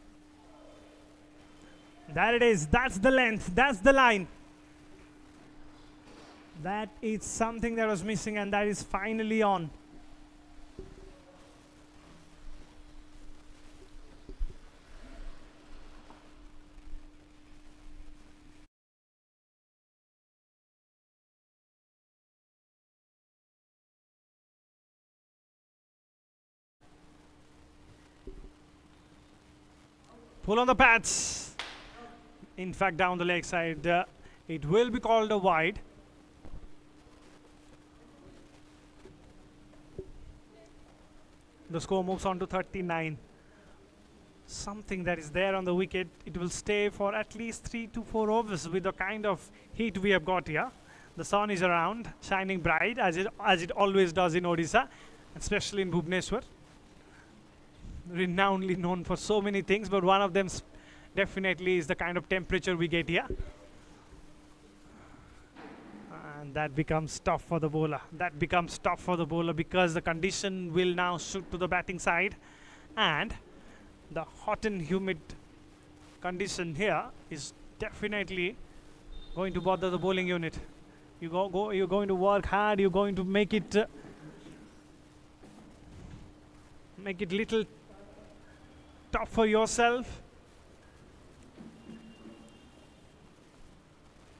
There it is. That's the length. That's the line. That is something that was missing, and that is finally on. Pull on the pads. In fact, down the leg side, it will be called a wide. The score moves on to 39. Something that is there on the wicket. It will stay for at least 3 to 4 overs with the kind of heat we have got here. The sun is around, shining bright as it always does in Odisha, especially in Bhubaneswar. Renownedly known for so many things, but one of them definitely is the kind of temperature we get here. And that becomes tough for the bowler. That becomes tough for the bowler because the condition will now shoot to the batting side, and the hot and humid condition here is definitely going to bother the bowling unit. You're going to work hard. You're going to make it little tough for yourself.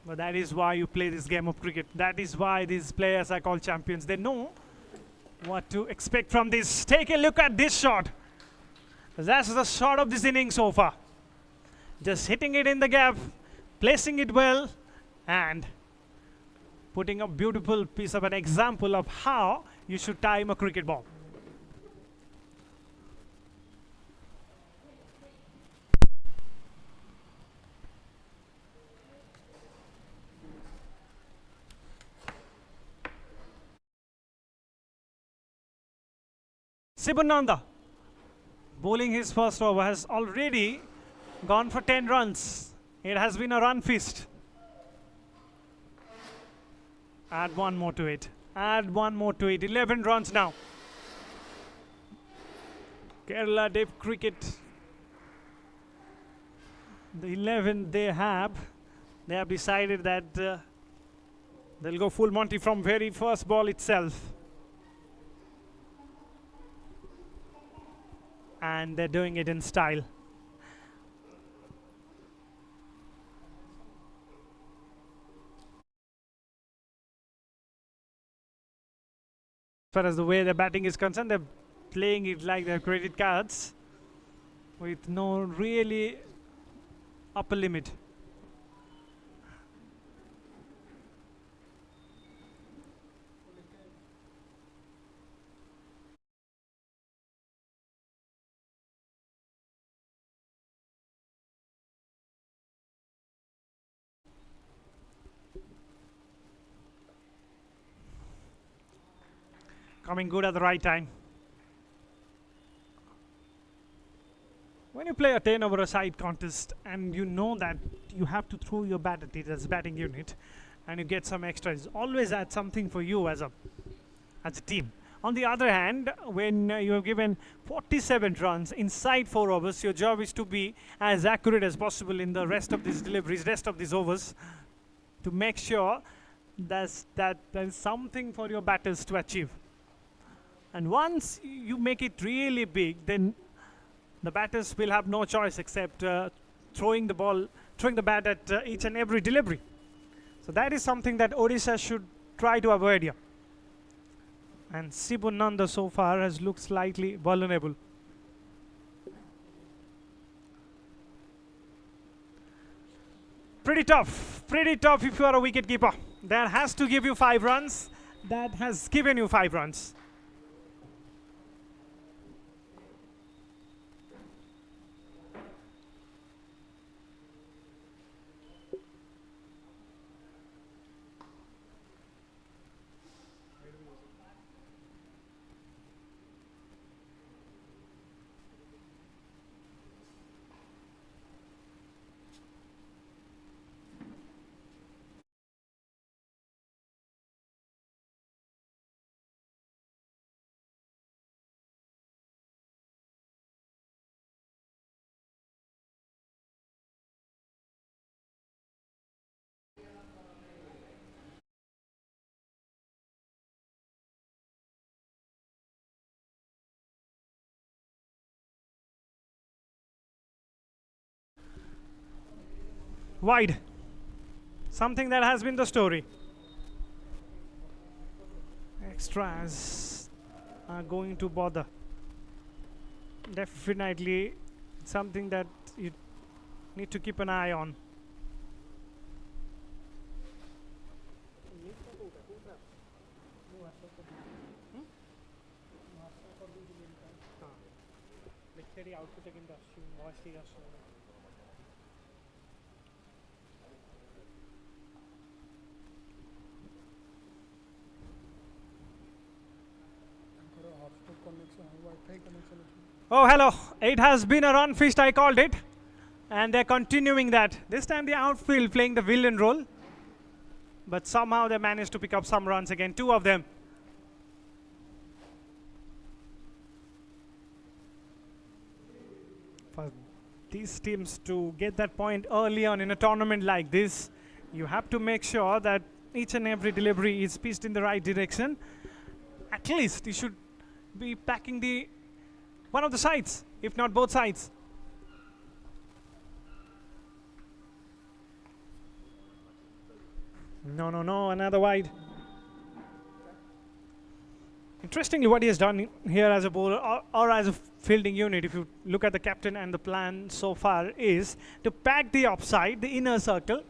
But that is why you play this game of cricket. That is why these players are called champions. They know what to expect from this. Take a look at this shot. That's the shot of this inning so far. Just hitting it in the gap, placing it well, and putting a beautiful piece of an example of how you should time a cricket ball. Sibananda, bowling his first over, has already gone for 10 runs. It has been a run feast. Add one more to it. Add one more to it. 11 runs now. Kerala Dev Cricket. The 11 they have decided that they'll go full Monty from very first ball itself. And they're doing it in style. As far as the way the batting is concerned, they're playing it like their credit cards with no really upper limit. Coming good at the right time. When you play a 10 over a side contest and you know that you have to throw your bat at it as a batting unit and you get some extras, always add something for you as a team. On the other hand, when you have given 47 runs inside 4 overs, your job is to be as accurate as possible in the rest of these deliveries, rest of these overs, to make sure that there's something for your batters to achieve. And once you make it really big, then the batters will have no choice except throwing the bat at each and every delivery. So that is something that Odisha should try to avoid here. And Sibunanda so far has looked slightly vulnerable. Pretty tough if you are a wicket keeper. That has to give you 5 runs. that has given you 5 runs. Wide. Something that has been the story. Extras are going to bother. Definitely something that you need to keep an eye on. Oh, hello. It has been a run feast, I called it. And they're continuing that. This time the outfield playing the villain role. But somehow they managed to pick up some runs again, 2 of them. For these teams to get that point early on in a tournament like this, you have to make sure that each and every delivery is pitched in the right direction. At least you should be packing the one of the sides, if not both sides. No, another wide. Interestingly, what he has done here as a bowler or as a fielding unit, if you look at the captain and the plan so far, is to pack the offside, the inner circle,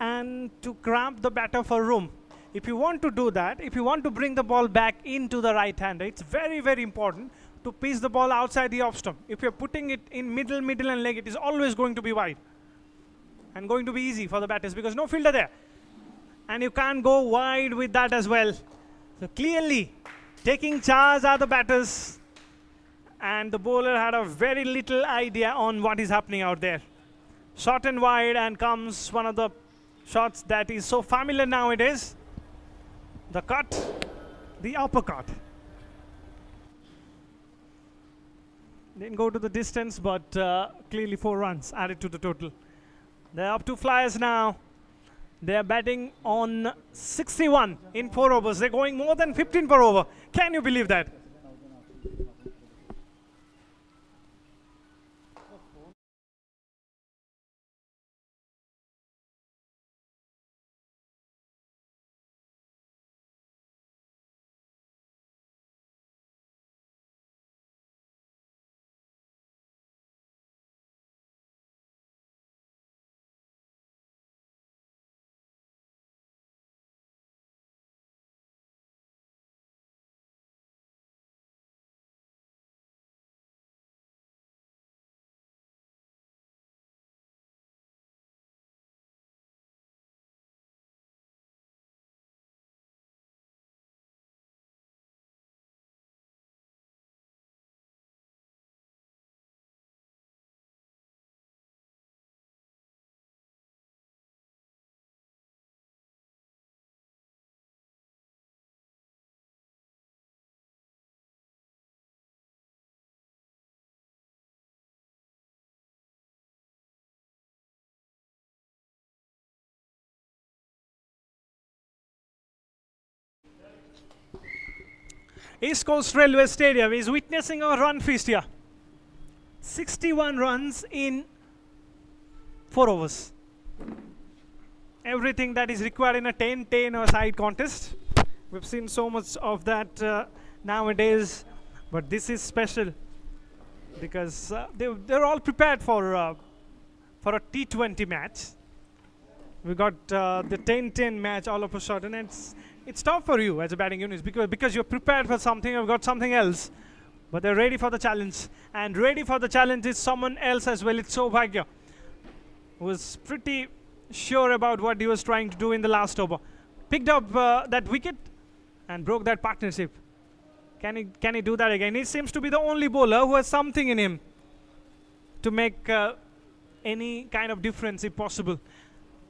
and to cramp the batter for room. If you want to do that, if you want to bring the ball back into the right-hander, it's very, very important to pitch the ball outside the off stump. If you're putting it in middle and leg, it is always going to be wide and going to be easy for the batters because no fielder there. And you can't go wide with that as well. So clearly, taking charge are the batters. And the bowler had a very little idea on what is happening out there. Short and wide, and comes one of the shots that is so familiar nowadays. The cut, the uppercut. Didn't go to the distance, but clearly 4 runs added to the total. They're up to flyers now. They're batting on 61 in 4 overs. They're going more than 15 per over. Can you believe that? East Coast Railway Stadium is witnessing a run feast here. 61 runs in 4 overs. Everything that is required in a 10-10 or side contest. We've seen so much of that nowadays, but this is special because they're all prepared for a T20 match. We got the 10-10 match all of a sudden, and it's it's tough for you as a batting unit because you're prepared for something, you've got something else. But they're ready for the challenge. And ready for the challenge is someone else as well. It's Saubhagya, who was pretty sure about what he was trying to do in the last over. Picked up that wicket and broke that partnership. Can he do that again? He seems to be the only bowler who has something in him to make any kind of difference if possible.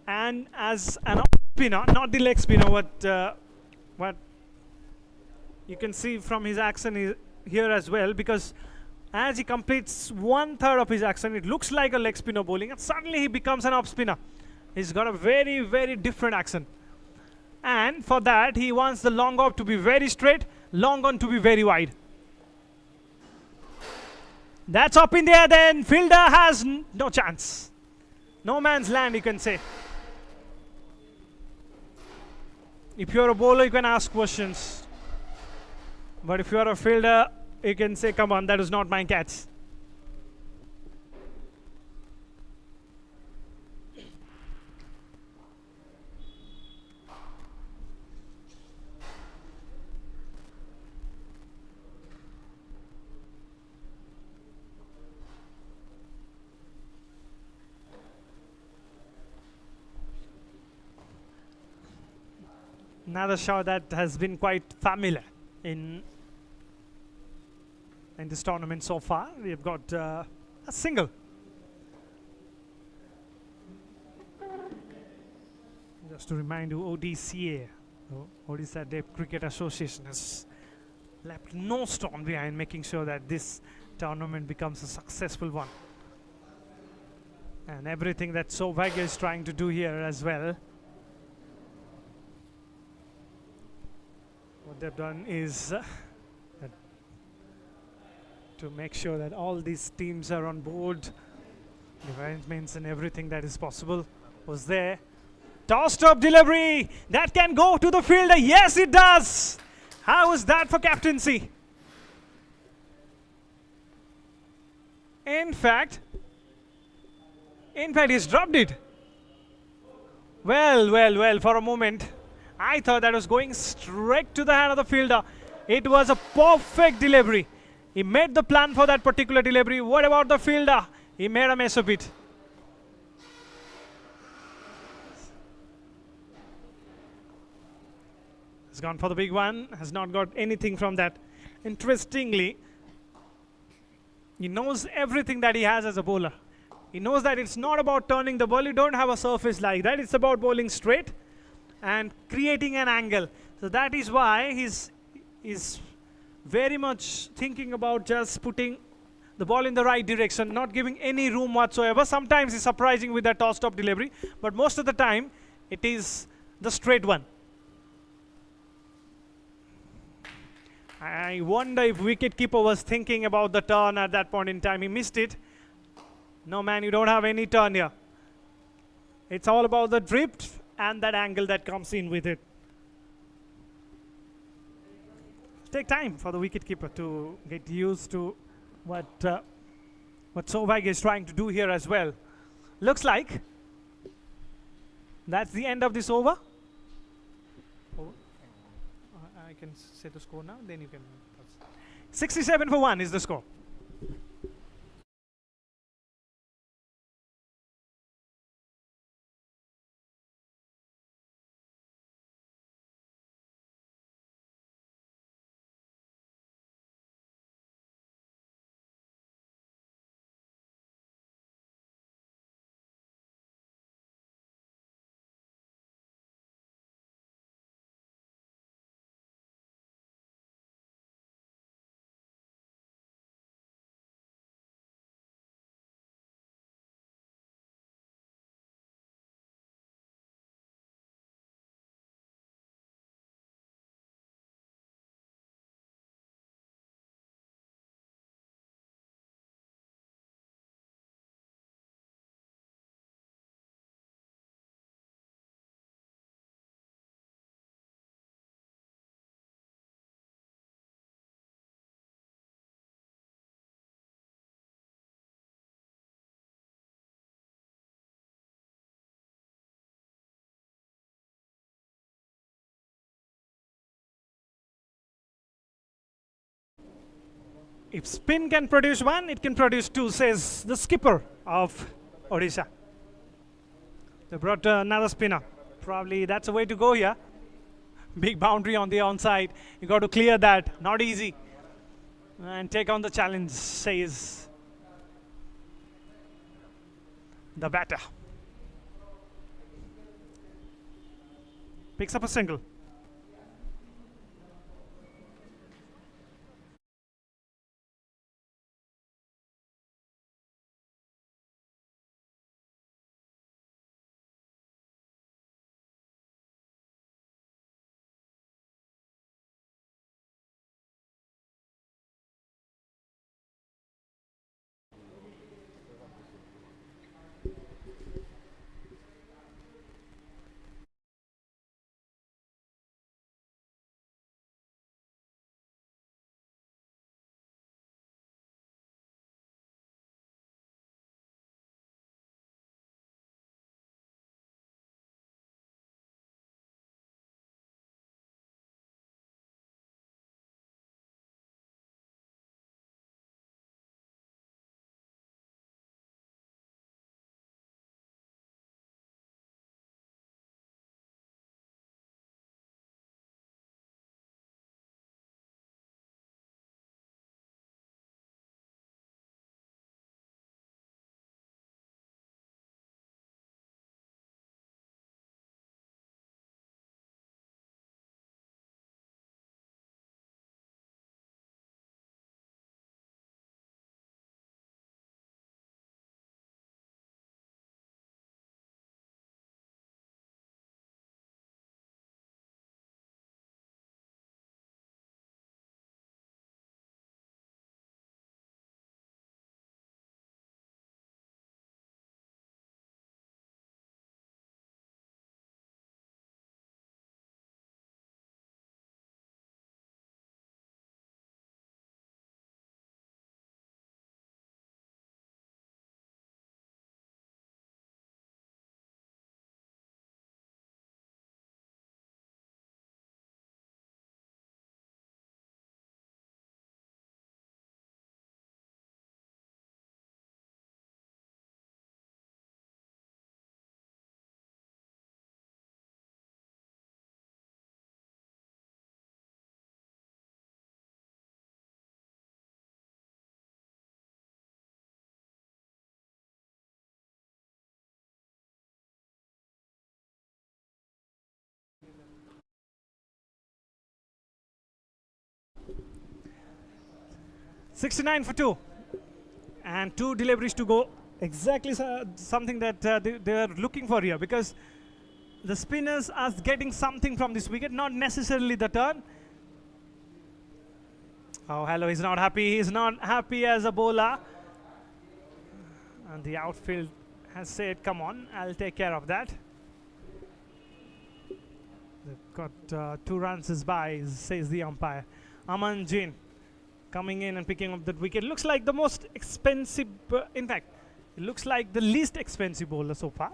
And as an off spinner, not the leg spinner, what you can see from his action here as well, because as he completes 1/3 of his action, it looks like a leg spinner bowling, and suddenly he becomes an off spinner. He's got a very, very different action. And for that, he wants the long off to be very straight, long on to be very wide. That's up in the air then. Fielder has no chance. No man's land, you can say. If you're a bowler, you can ask questions. But if you're a fielder, you can say, come on, that is not my catch. Another shot that has been quite familiar in this tournament so far. We've got a single. Just to remind you, ODCA, Odisha Deaf Cricket Association, has left no stone behind making sure that this tournament becomes a successful one. And everything that Saubhagya is trying to do here as well. What they've done is to make sure that all these teams are on board. The arrangements and everything that is possible was there. Tossed up delivery. That can go to the fielder. Yes, it does. How is that for captaincy? In fact, he's dropped it. Well, for a moment, I thought that was going straight to the hand of the fielder. It was a perfect delivery. He made the plan for that particular delivery. What about the fielder? He made a mess of it. Has gone for the big one. Has not got anything from that. Interestingly, he knows everything that he has as a bowler. He knows that it's not about turning the ball. You don't have a surface like that. It's about bowling straight and creating an angle. So that is why he's very much thinking about just putting the ball in the right direction, not giving any room whatsoever. Sometimes he's surprising with that tossed up delivery, but most of the time it is the straight one. I wonder if wicketkeeper was thinking about the turn at that point in time. He missed it. No, man, you don't have any turn here. It's all about the drift and that angle that comes in with it. Take time for the wicketkeeper to get used to what Saubhagya is trying to do here as well. Looks like that's the end of this over. I can say the score now, then you can. 67 for 1 is the score. If spin can produce one, it can produce two, says the skipper of Odisha. They brought another spinner. Probably that's the way to go here. Big boundary on the onside. You got to clear that. Not easy. And take on the challenge, says the batter. Picks up a single. $69 for 2. And 2 deliveries to go. Exactly something that they are looking for here, because the spinners are getting something from this wicket, not necessarily the turn. Oh, hello, he's not happy. He's not happy as a bowler. And the outfield has said, come on, I'll take care of that. They've got 2 runs is by, says the umpire. Aman Jain coming in and picking up that wicket. Looks like the most expensive, in fact, it looks like the least expensive bowler so far.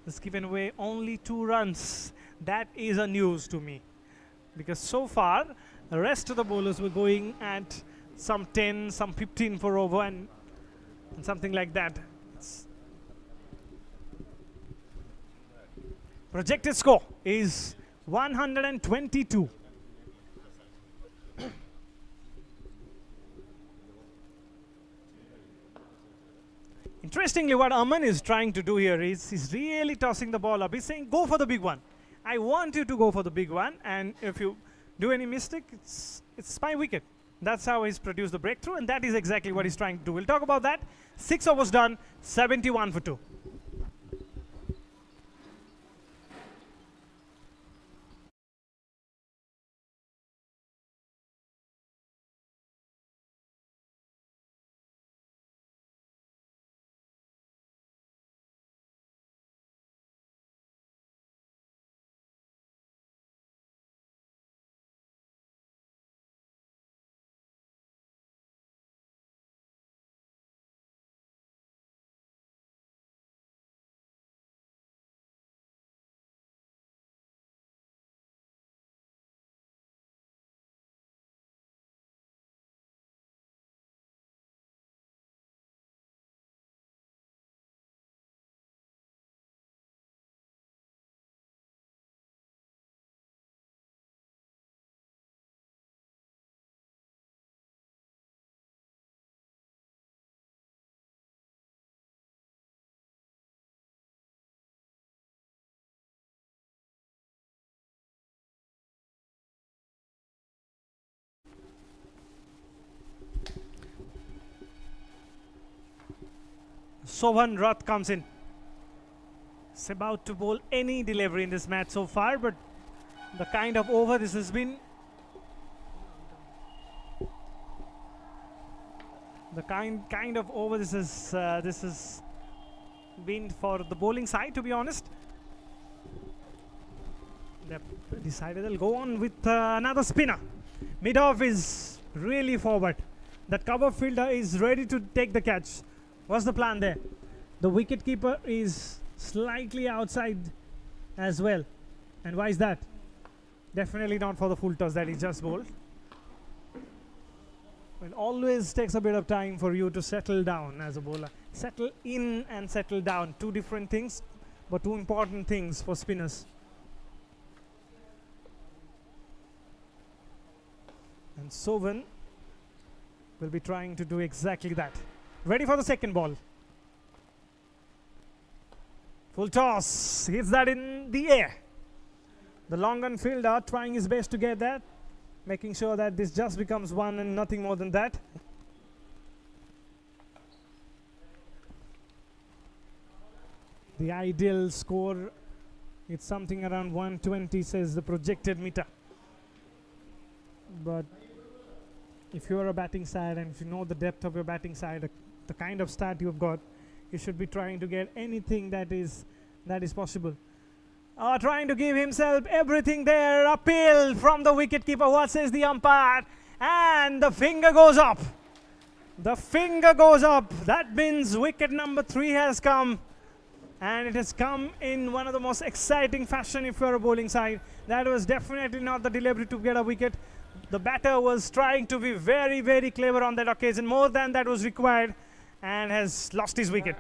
Has given away only 2 runs. That is a news to me, because so far the rest of the bowlers were going at some 10, some 15 for over, and something like that. Projected score is 122. Interestingly, what Aman is trying to do here is he's really tossing the ball up. He's saying, go for the big one. I want you to go for the big one, and if you do any mistake, it's my wicket. That's how he's produced the breakthrough, and that is exactly what he's trying to do. We'll talk about that. 6 overs done, 71 for 2. Sobhan Rath comes in. He's about to bowl any delivery in this match so far, but the kind of over this has been, the kind of over this has been for the bowling side, to be honest. They've decided they'll go on with another spinner. Mid-off is really forward. That cover fielder is ready to take the catch. What's the plan there? The wicket keeper is slightly outside as well. And why is that? Definitely not for the full toss that he just bowled. It always takes a bit of time for you to settle down as a bowler. Settle in and settle down. Two different things, but two important things for spinners. And Sobhan will be trying to do exactly that. Ready for the second ball. Full toss. Hits that in the air. The long on fielder trying his best to get that, making sure that this just becomes one and nothing more than that. The ideal score, it's something around 120, says the projected meter. But if you're a batting side and if you know the depth of your batting side, the kind of start you've got, you should be trying to get anything that is possible. Trying to give himself everything there. Appeal from the wicketkeeper. What says the umpire? And the finger goes up. The finger goes up. That means wicket number 3 has come. And it has come in one of the most exciting fashion if you're a bowling side. That was definitely not the delivery to get a wicket. The batter was trying to be very, very clever on that occasion. More than that was required. And has lost his wicket.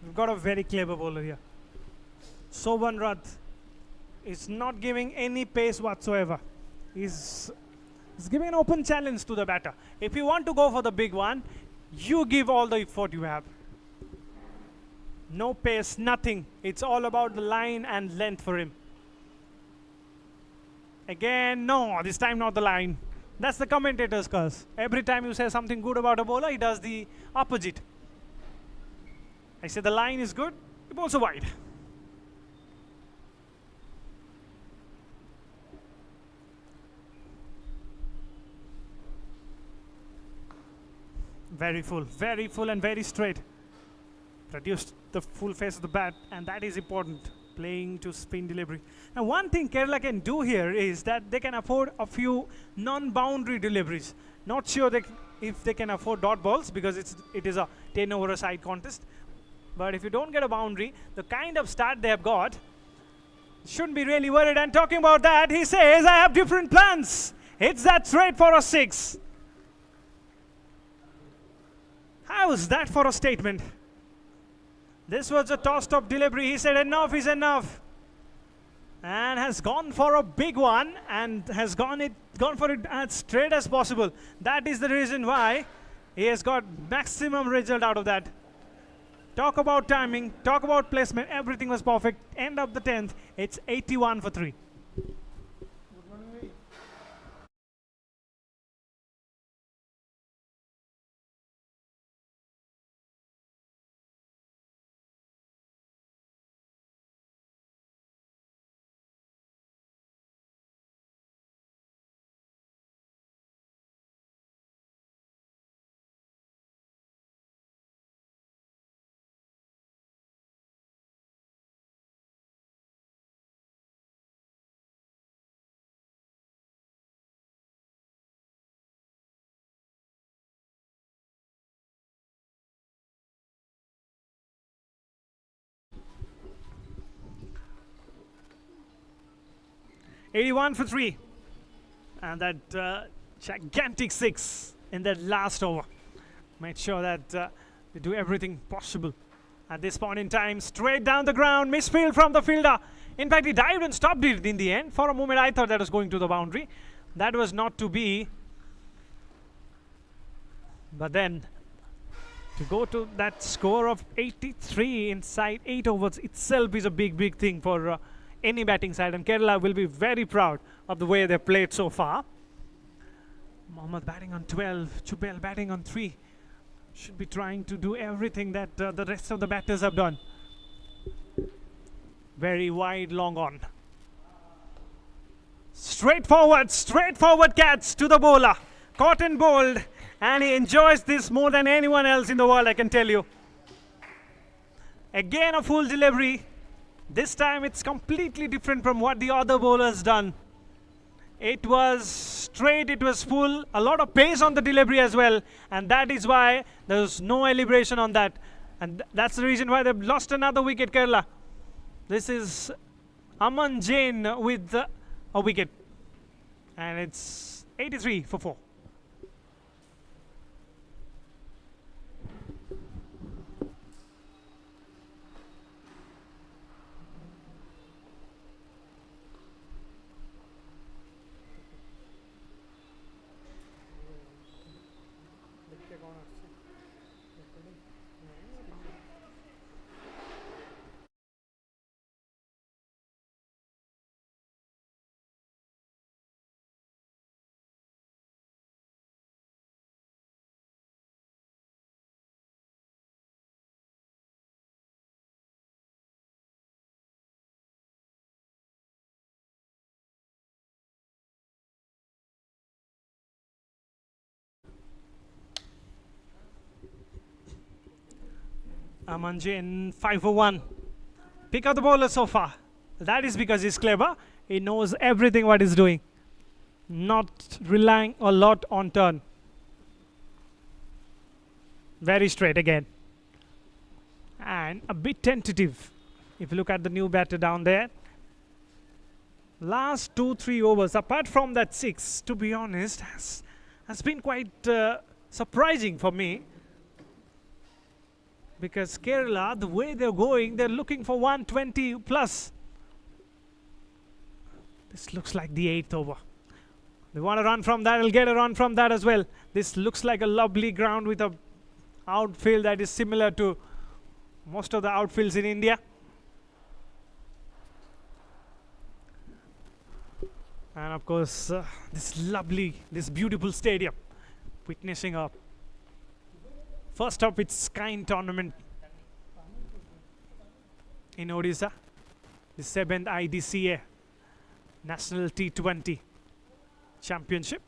We've got a very clever bowler here. Sobhan Rath is not giving any pace whatsoever. He's giving an open challenge to the batter. If you want to go for the big one, you give all the effort you have. No pace, nothing. It's all about the line and length for him. Again, no, this time not the line. That's the commentator's curse. Every time you say something good about a bowler, he does the opposite. I say the line is good, he bowls wide. Very full and very straight. Produced the full face of the bat, and that is important, playing to spin delivery. Now one thing Kerala can do here is that they can afford a few non-boundary deliveries. Not sure if they can afford dot balls because it is a 10 over a side contest. But if you don't get a boundary, the kind of start they have got, shouldn't be really worried. And talking about that, he says, I have different plans. Hits that straight for a 6. How's that for a statement? This was a tossed-up delivery. He said enough is enough. And has gone for a big one and has gone for it as straight as possible. That is the reason why He has got maximum result out of that. Talk about timing, talk about placement, everything was perfect. End of the 10th, it's 81 for 3. $81 for 3. And that gigantic 6 in that last over. Made sure that they do everything possible. At this point in time, straight down the ground, misfield from the fielder. In fact, he dived and stopped it in the end. For a moment, I thought that was going to the boundary. That was not to be. But then, to go to that score of 83 inside 8 overs itself is a big, big thing for any batting side, and Kerala will be very proud of the way they've played so far. Mohammad batting on 12, Chubel batting on 3. Should be trying to do everything that the rest of the batters have done. Very wide, long on. Straightforward catch to the bowler. Caught and bowled, and he enjoys this more than anyone else in the world, I can tell you. Again a full delivery. This time it's completely different from what the other bowlers done. It was straight, it was full, a lot of pace on the delivery as well, and that is why there's no elevation on that. And that's the reason why they've lost another wicket, Kerala. This is Aman Jain with a wicket. And it's 83 for 4. Aman Jain 5 for 1. Pick up the bowler so far. That is because he's clever. He knows everything what he's doing. Not relying a lot on turn. Very straight again. And a bit tentative. If you look at the new batter down there. Last 2-3 overs, apart from that 6, to be honest, has been quite surprising for me. Because Kerala, the way they're going, they're looking for 120 plus. This looks like the 8th over. They want to run from that, they'll get a run from that as well. This looks like a lovely ground with a outfield that is similar to most of the outfields in India. And of course, this beautiful stadium, witnessing a first of its kind tournament in Odisha, the 7th IDCA National T20 Championship.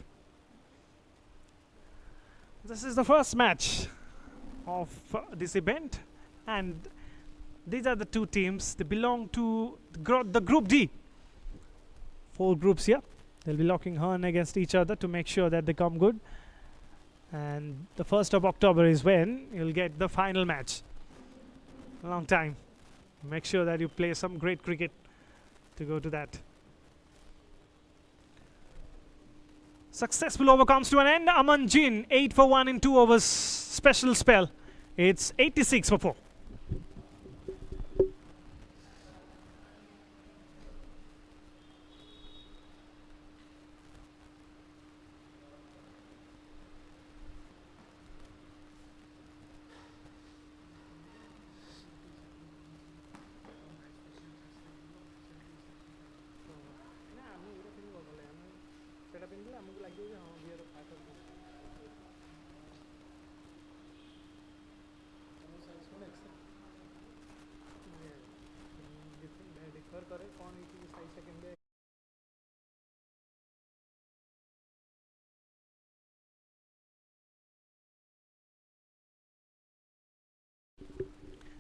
This is the first match of this event, and these are the two teams. They belong to the Group D. 4 groups here. They'll be locking horn against each other to make sure that they come good. And the 1st of October is when you'll get the final match. A long time. Make sure that you play some great cricket to go to that. Successful over comes to an end. Aman Jain 8 for 1 in 2 overs special spell. It's 86 for 4.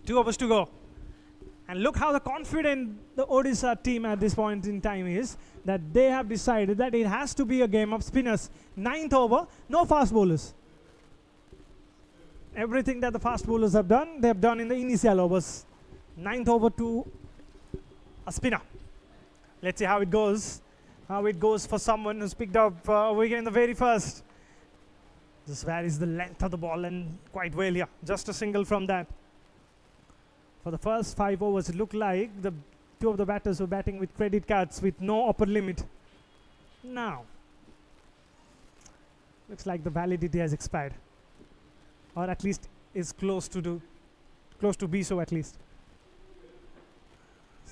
2 overs to go. And look how the confident the Odisha team at this point in time is, that they have decided that it has to be a game of spinners. 9th over, no fast bowlers. Everything that the fast bowlers have done, they have done in the initial overs. 9th over to a spinner. Let's see how it goes. How it goes for someone who's picked up a wicket in the very first. Just varies the length of the ball and quite well here. Just a single from that. For the first 5 overs, it looked like the 2 of the batters were batting with credit cards with no upper limit. Now, looks like the validity has expired, or at least is close to be so at least.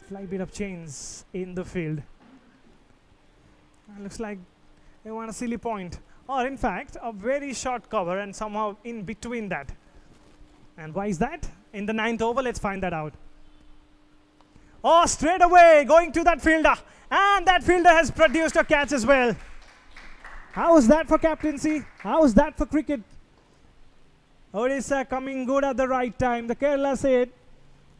Slight bit of change in the field. Looks like they want a silly point, or in fact a very short cover, and somehow in between that. And why is that? In the 9th over, let's find that out. Oh, straight away going to that fielder, and that fielder has produced a catch as well. How was that for captaincy? How was that for cricket? Odisha coming good at the right time. The Kerala said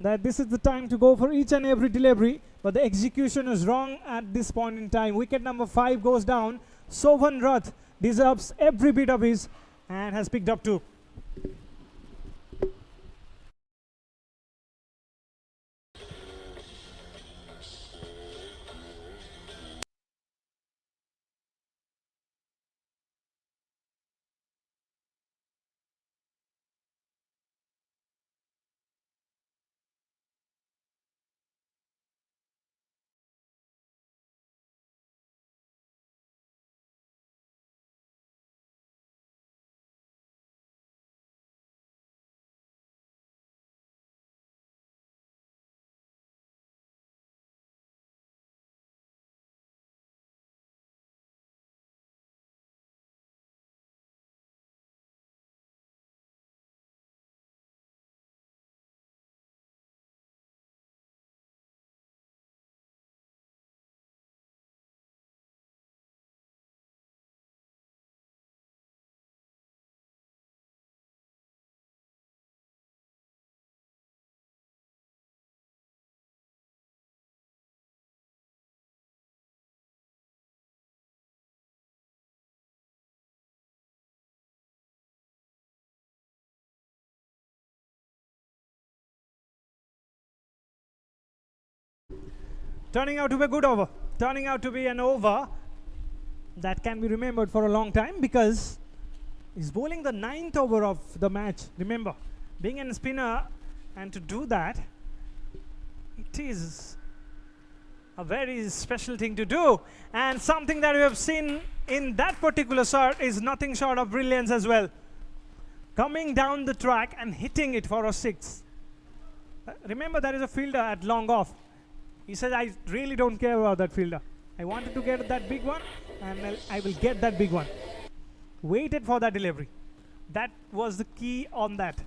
that this is the time to go for each and every delivery, but the execution is wrong at this point in time. Wicket number 5 goes down. Sovan Rath deserves every bit of his and has picked up 2. Turning out to be a good over. Turning out to be an over that can be remembered for a long time, because he's bowling the 9th over of the match. Remember, being a spinner, and to do that, it is a very special thing to do. And something that we have seen in that particular shot is nothing short of brilliance as well. Coming down the track and hitting it for a 6. Remember, there is a fielder at long off. He said, I really don't care about that fielder. I wanted to get that big one, and I will get that big one. Waited for that delivery. That was the key on that.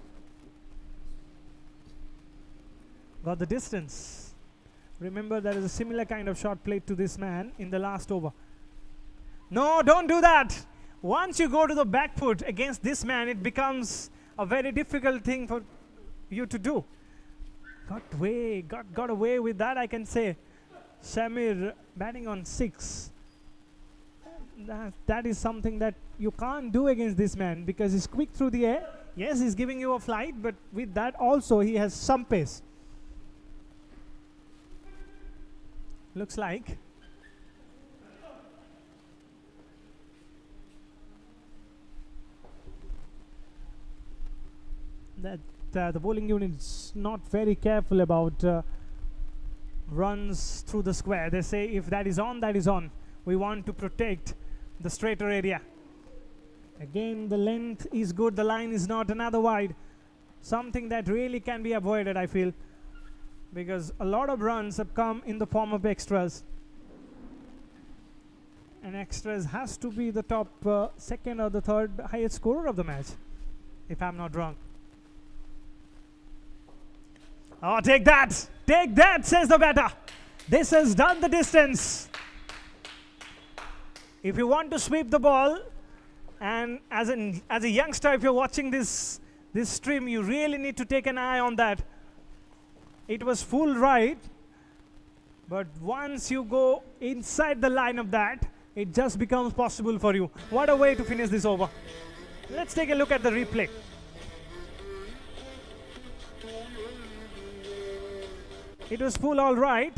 Got the distance. Remember, there is a similar kind of shot played to this man in the last over. No, don't do that. Once you go to the back foot against this man, it becomes a very difficult thing for you to do. Got away with that, I can say. Shamir batting on 6. That is something that you can't do against this man, because he's quick through the air. Yes, he's giving you a flight, but with that also he has some pace. Looks like that the bowling unit is not very careful about runs through the square. They say if that is on, that is on. We want to protect the straighter area. Again, the length is good, the line is not. Another wide. Something that really can be avoided, I feel, because a lot of runs have come in the form of extras. and extras has to be the top second or the third highest scorer of the match, if I'm not wrong. Oh, take that, says the batter. This has done the distance. If you want to sweep the ball, and as a youngster, if you're watching this stream, you really need to take an eye on that. It was full right, but once you go inside the line of that, it just becomes possible for you. What a way to finish this over. Let's take a look at the replay. It was full all right,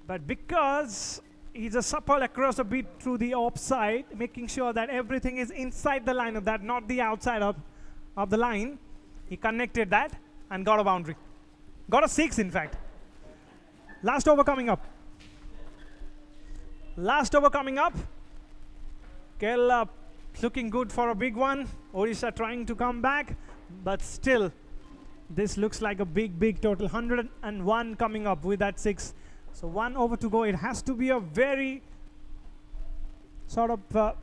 but because he just suppled across a bit through the offside, making sure that everything is inside the line of that, not the outside of the line, he connected that and got a boundary. Got a 6, in fact. Last over coming up. Kerala looking good for a big one. Odisha trying to come back, but still, this looks like a big total. 101 coming up with that 6. So 1 over to go. It has to be a very sort of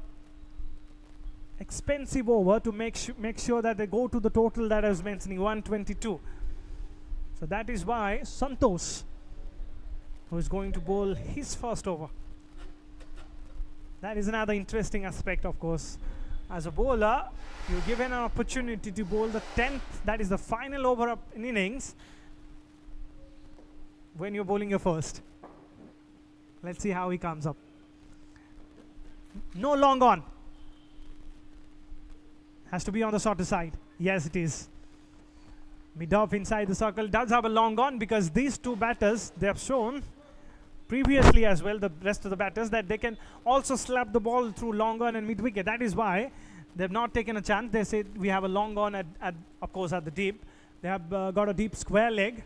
expensive over to make sure that they go to the total that I was mentioning, 122. So that is why Santosh, who is going to bowl his first over. That is another interesting aspect, of course. As a bowler, you're given an opportunity to bowl the 10th, that is the final over of an innings, when you're bowling your first. Let's see how he comes up. No long on. Has to be on the shorter side. Yes, it is. Mid-off inside the circle does have a long on, because these two batters, they have shown previously as well, the rest of the batters, that they can also slap the ball through long on and mid-wicket. That is why they've not taken a chance. They said we have a long on at of course at the deep. They have got a deep square leg,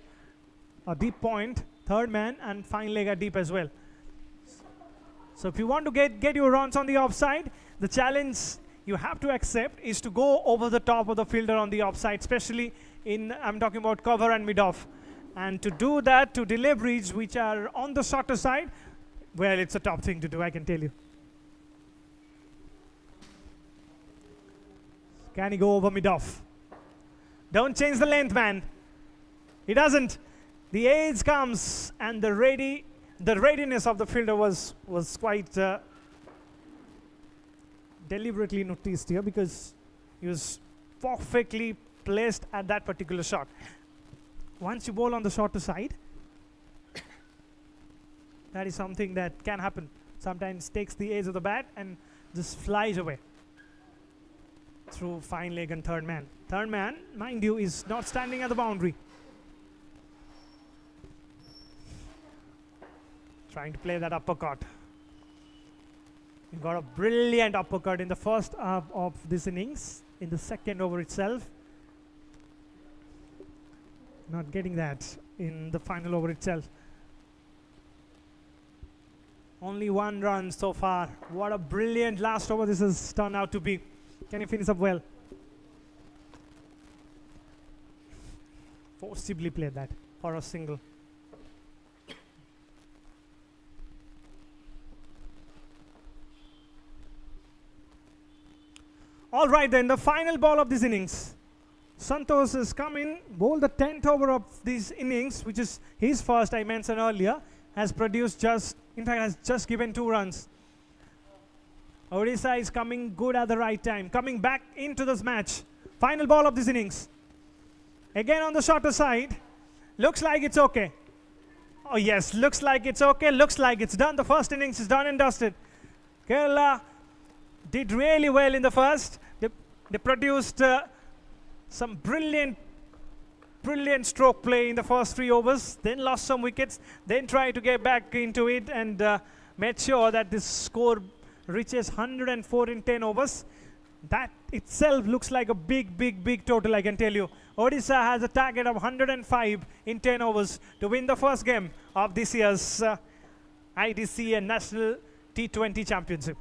a deep point, third man, and fine leg at deep as well. So if you want to get your runs on the offside, the challenge you have to accept is to go over the top of the fielder on the offside, especially I'm talking about cover and mid-off. And to do that, to deliveries which are on the shorter side, well, it's a top thing to do, I can tell you. Can he go over mid-off? Don't change the length, man. He doesn't. The edge comes, and the readiness of the fielder was quite deliberately noticed here, because he was perfectly placed at that particular shot. Once you bowl on the shorter side, that is something that can happen. Sometimes takes the edge of the bat and just flies away through fine leg and third man. Third man, mind you, is not standing at the boundary. Trying to play that uppercut. He got a brilliant uppercut in the first half of this innings. In the second over itself, not getting that in the final over itself. Only 1 run so far. What a brilliant last over this has turned out to be. Can you finish up well? Forcibly played that for a single. All right then, the final ball of this innings. Santosh has come in, bowled the 10th over of this innings, which is his first, I mentioned earlier, has produced has just given 2 runs. Odisha is coming good at the right time, coming back into this match. Final ball of this innings. Again on the shorter side. Looks like it's okay. Oh yes, looks like it's okay, looks like it's done. The first innings is done and dusted. Kerala did really well in the first. They produced some brilliant stroke play in the first 3 overs, then lost some wickets, then tried to get back into it and made sure that this score reaches 104 in 10 overs. That itself looks like a big total, I can tell you. Odisha has a target of 105 in 10 overs to win the first game of this year's IDCA National T20 Championship.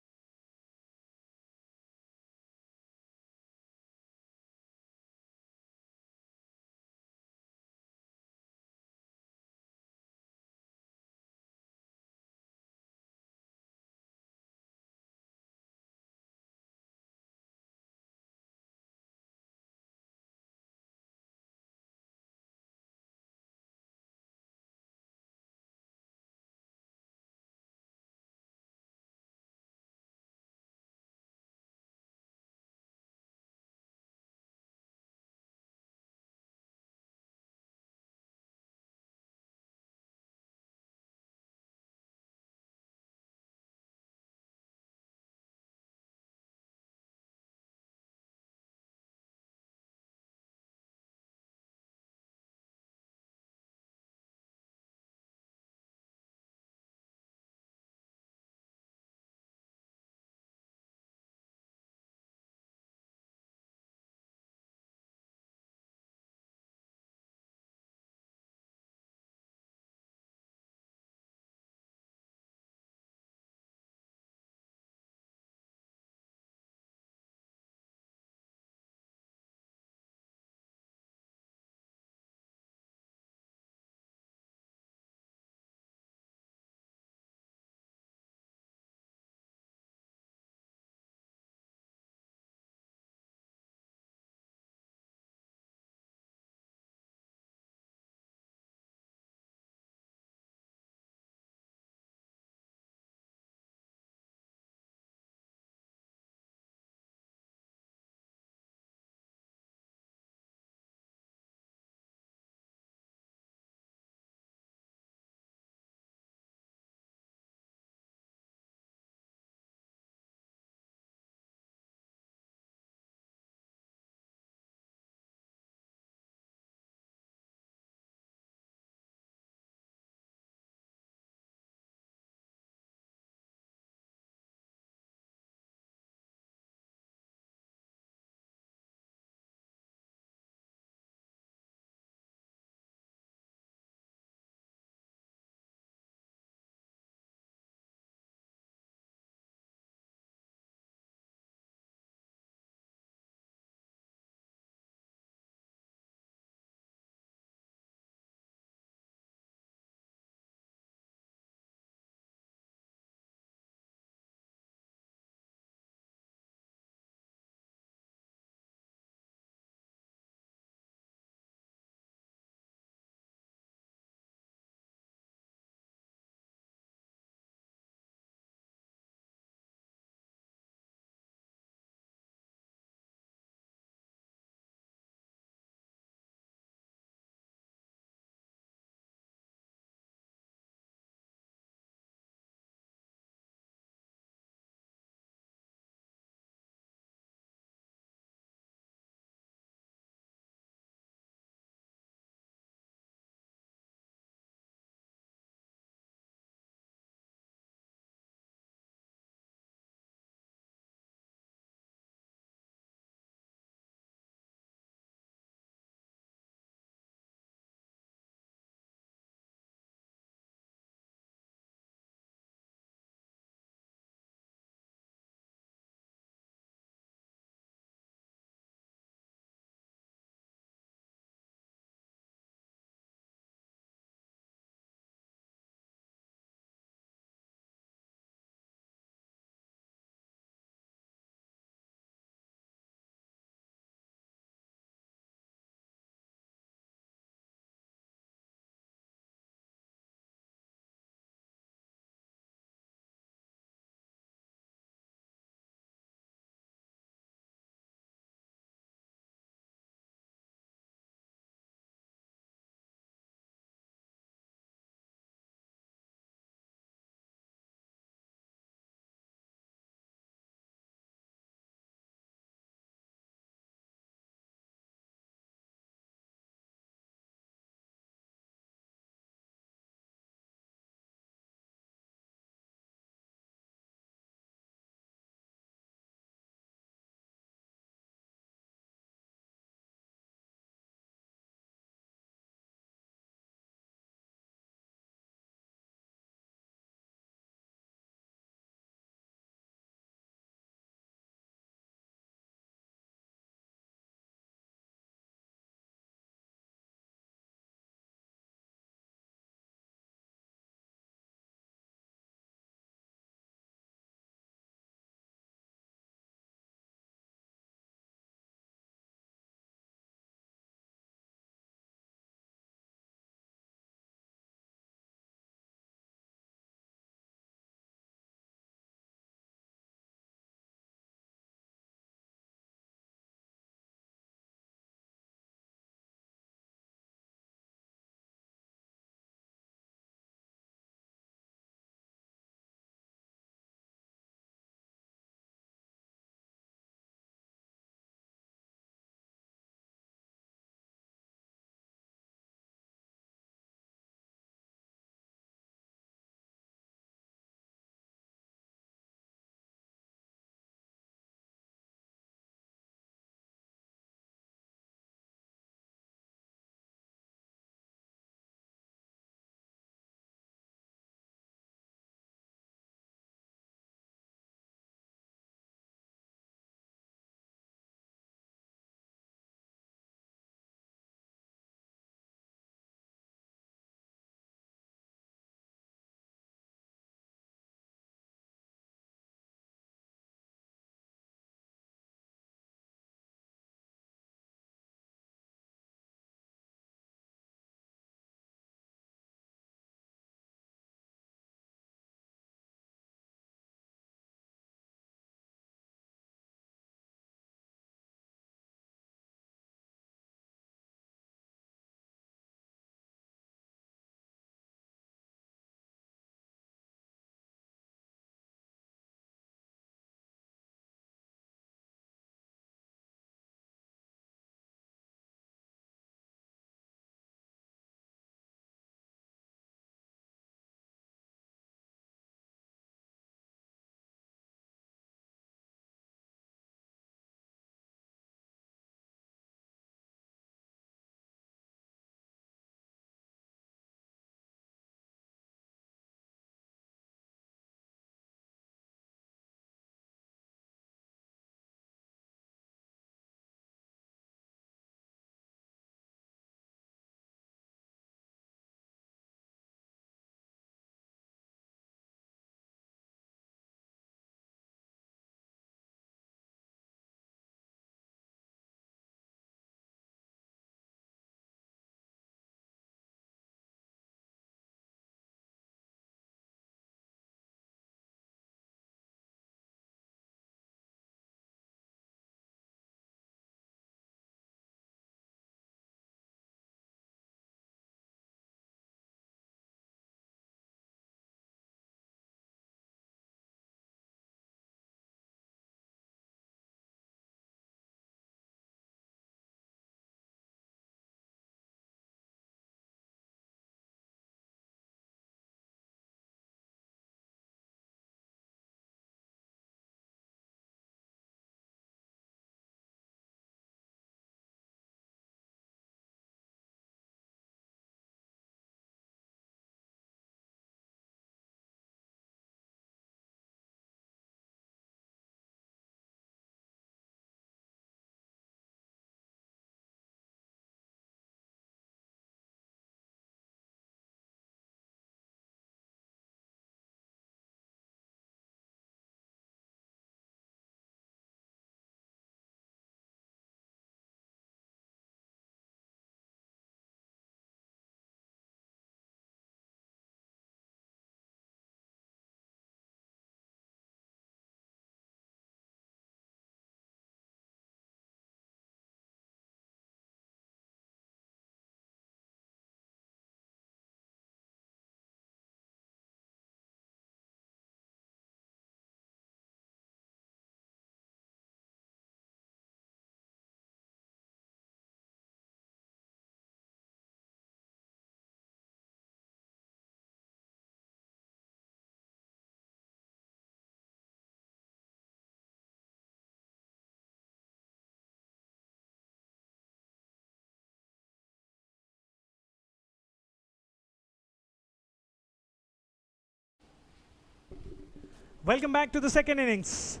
Welcome back to the second innings.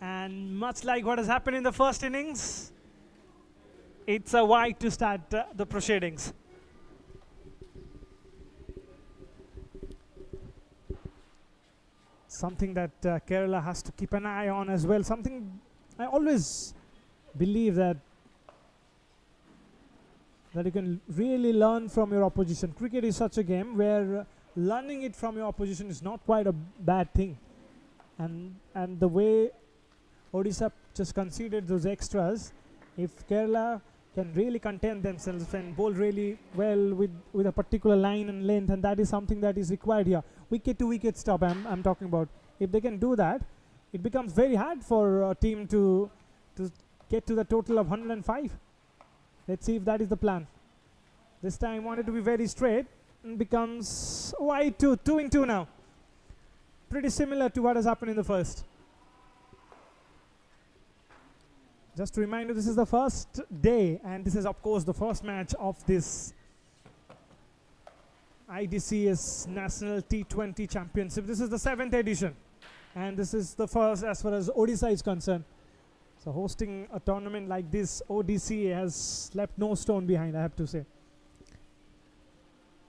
And much like what has happened in the first innings, it's a wide to start the proceedings. Something that Kerala has to keep an eye on as well. Something I always believe that you can really learn from your opposition. Cricket is such a game where learning it from your opposition is not quite a bad thing. And the way Odisha just conceded those extras, if Kerala can really contain themselves and bowl really well with a particular line and length, and that is something that is required here. Wicket to wicket stop I'm talking about. If they can do that, it becomes very hard for a team to get to the total of 105. Let's see if that is the plan. This time wanted to be very straight and becomes wide 2 in 2 now. Pretty similar to what has happened in the first. Just to remind you, this is the first day, and this is of course the first match of this IDCA National T20 Championship. This is the 7th edition, and this is the first as far as Odisha is concerned. So hosting a tournament like this, ODCA has left no stone behind, I have to say.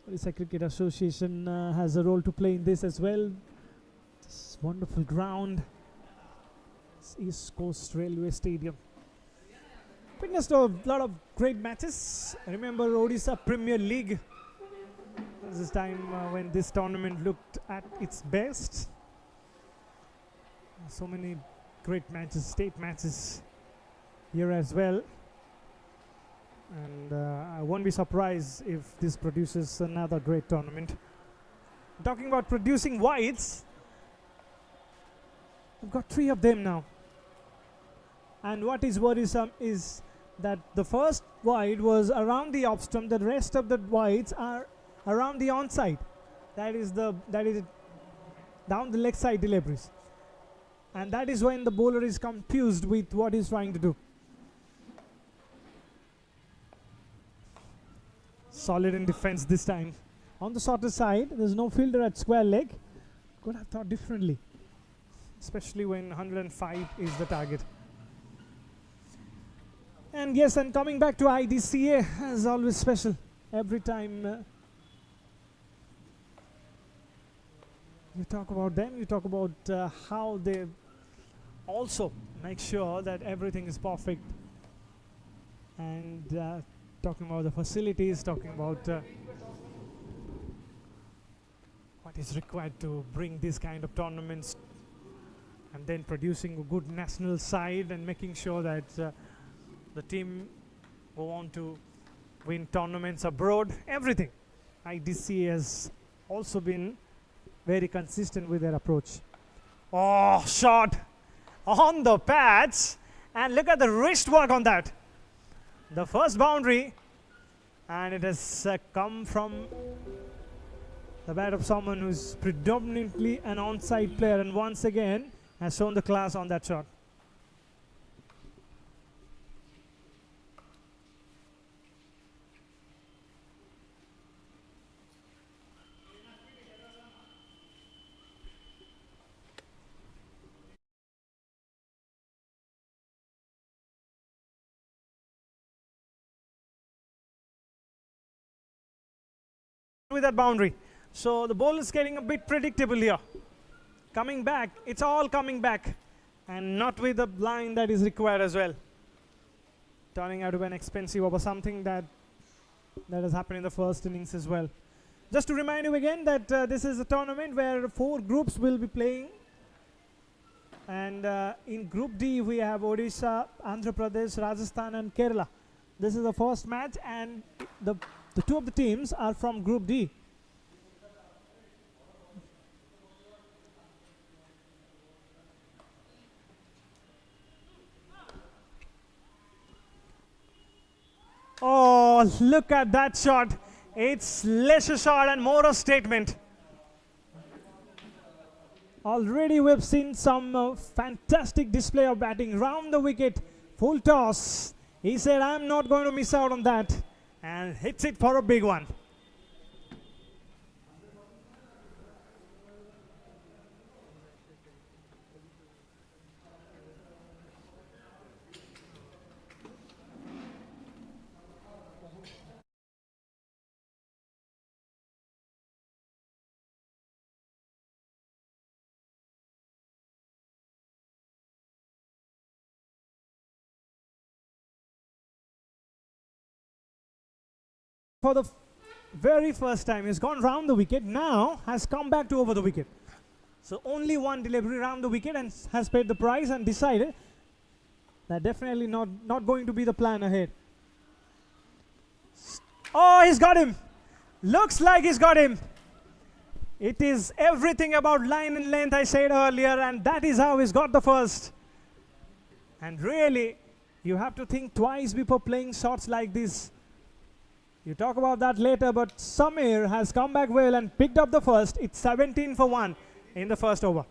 Odisha Cricket Association has a role to play in this as well. This wonderful ground, this East Coast Railway Stadium. Witnessed a lot of great matches. I remember Odisha Premier League. This is time when this tournament looked at its best. So many great matches, state matches here as well. And I won't be surprised if this produces another great tournament. Talking about producing wides, we've got 3 of them now. And what is worrisome is that the first wide was around the off stump, the rest of the wides are around the onside. That is down the leg side deliveries. And that is when the bowler is confused with what he's trying to do. Solid in defense this time. On the shorter side, there's no fielder at square leg. Could have thought differently, especially when 105 is the target. And yes, and coming back to IDCA is always special. Every time you talk about them, you talk about how they also make sure that everything is perfect. And talking about the facilities, talking about what is required to bring this kind of tournaments, and then producing a good national side and making sure that the team go on to win tournaments abroad, everything. IDCA has also been very consistent with their approach. Oh, shot on the pads, and look at the wrist work on that. The first boundary, and it has come from the bat of someone who's predominantly an onside player, and once again has shown the class on that shot. With that boundary, so the ball is getting a bit predictable here. Coming back, it's all coming back, and not with the line that is required as well. Turning out to be an expensive over, something that has happened in the first innings as well. Just to remind you again that this is a tournament where 4 groups will be playing, and in Group D we have Odisha, Andhra Pradesh, Rajasthan, and Kerala. This is the first match, and the 2 of the teams are from Group D. Oh, look at that shot. It's less a shot and more a statement. Already we've seen some fantastic display of batting. Round the wicket, full toss. He said, I'm not going to miss out on that. And hits it for a big one. for the very first time. He's gone round the wicket, now has come back to over the wicket. So only one delivery round the wicket and has paid the price and decided that definitely not going to be the plan ahead. Oh, he's got him. Looks like he's got him. It is everything about line and length I said earlier, and that is how he's got the first. And really, you have to think twice before playing shots like this. You talk about that later, but Samir has come back well and picked up the first. It's 17 for 1 in the first over.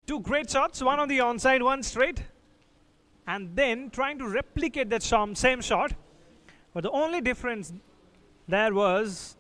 Two great shots, one on the onside, one straight, and then trying to replicate that same shot. But the only difference there was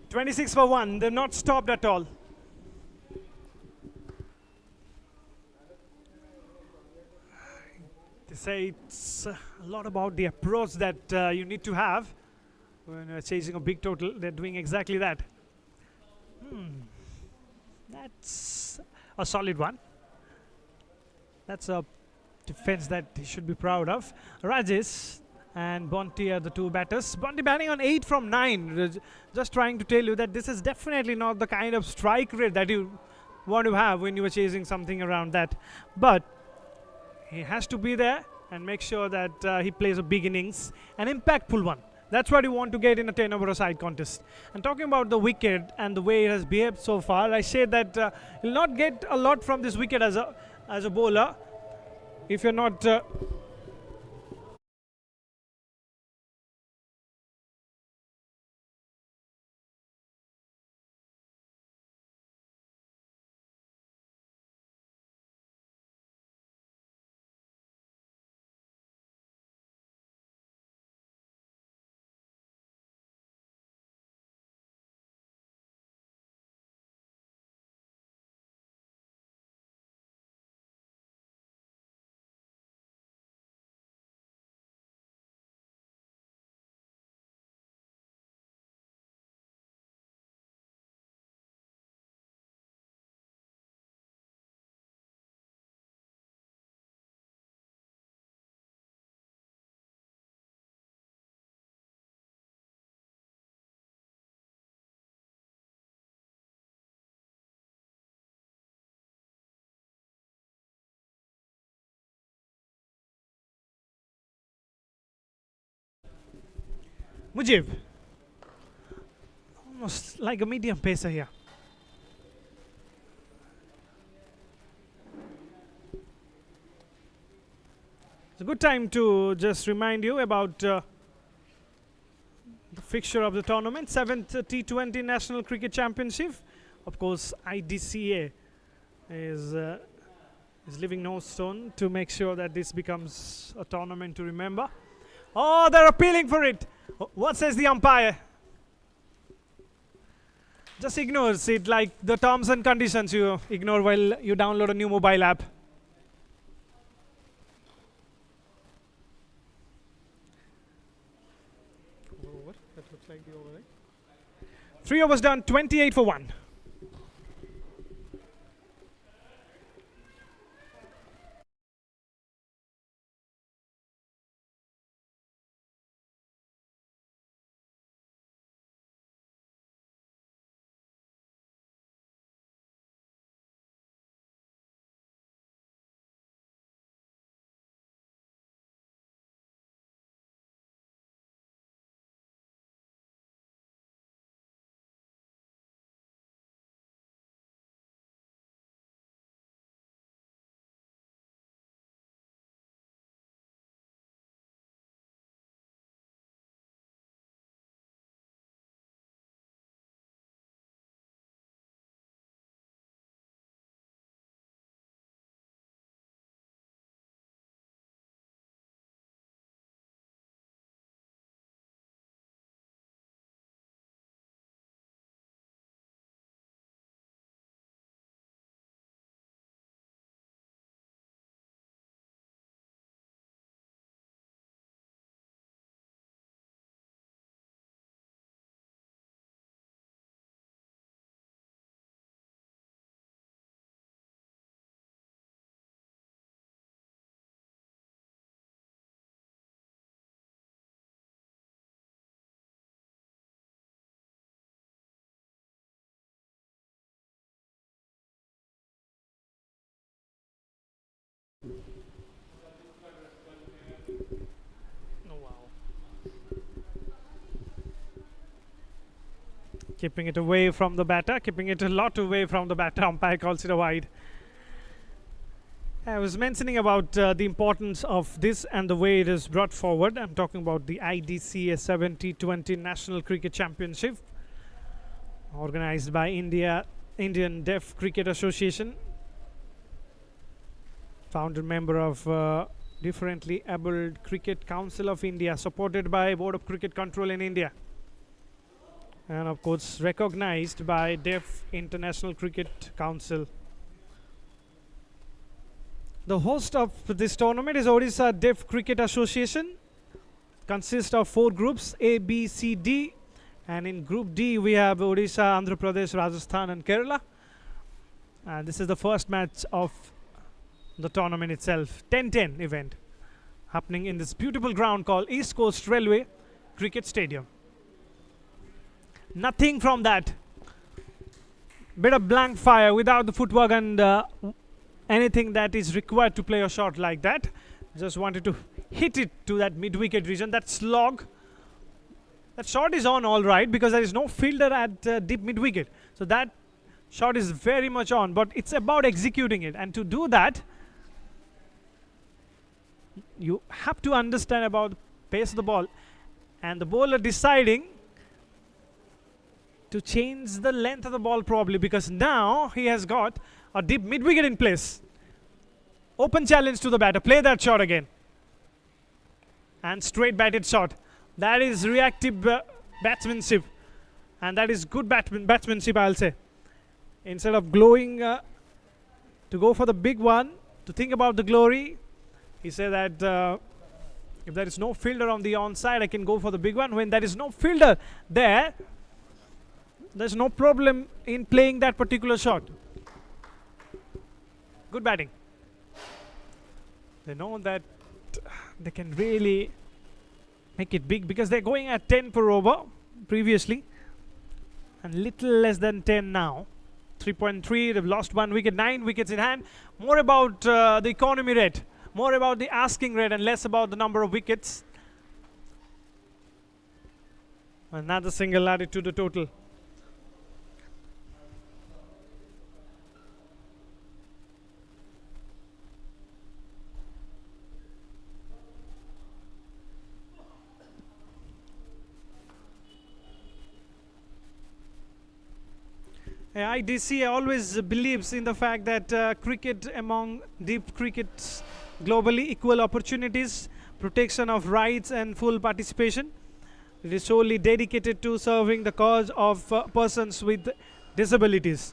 .26 for 1. They're not stopped at all. They say it's a lot about the approach that you need to have when you're chasing a big total. They're doing exactly that. That's a solid one. That's a defense that he should be proud of. Rajesh and Bonti are the two batters. Bonti batting on 8 from 9. Just trying to tell you that this is definitely not the kind of strike rate that you want to have when you are chasing something around that. But he has to be there and make sure that he plays a big innings, an impactful one. That's what you want to get in a 10-over-a-side contest. And talking about the wicket and the way it has behaved so far, I say that you'll not get a lot from this wicket as a bowler if you're not Mujib, almost like a medium pacer here. It's a good time to just remind you about the fixture of the tournament, 7th T20 National Cricket Championship. Of course, IDCA is leaving no stone to make sure that this becomes a tournament to remember. Oh, they're appealing for it. What says the umpire? Just ignores it, like the terms and conditions you ignore while you download a new mobile app. Over. That looks like the over, right? 3 overs done, 28 for 1. Oh, wow. Keeping it away from the batter, keeping it a lot away from the batter. Umpire calls it a wide. I was mentioning about the importance of this and the way it is brought forward. I'm talking about the IDCA 7th T20 National Cricket Championship, organized by Indian Deaf Cricket Association, founder member of Differently Abled Cricket Council of India, supported by Board of Cricket Control in India, and of course recognized by Deaf International Cricket Council. The host of this tournament is Odisha Deaf Cricket Association. Consists of 4 groups, A, B, C, D, and in Group D we have Odisha, Andhra Pradesh, Rajasthan and Kerala. And this is the first match of the tournament itself, 10-10 event, happening in this beautiful ground called East Coast Railway Cricket Stadium. Nothing from that. Bit of blank fire without the footwork and anything that is required to play a shot like that. Just wanted to hit it to that mid-wicket region. That slog, that shot is on all right because there is no fielder at deep mid-wicket. So that shot is very much on, but it's about executing it. And to do that, you have to understand about the pace of the ball and the bowler deciding to change the length of the ball probably, because now he has got a deep mid-wicket in place. Open challenge to the batter. Play that shot again. And straight batted shot. That is reactive batsmanship. And that is good batsmanship, I'll say. Instead of glowing to go for the big one, to think about the glory, he said that if there is no fielder on the onside, I can go for the big one. When there is no fielder there, there's no problem in playing that particular shot. Good batting. They know that they can really make it big because they're going at 10 per over previously and little less than 10 now. 3.3, they've lost 1 wicket, 9 wickets in hand. More about the economy rate, more about the asking rate and less about the number of wickets. Another single added to the total. IDCA always believes in the fact that cricket among deep crickets globally, equal opportunities, protection of rights and full participation. It is solely dedicated to serving the cause of persons with disabilities.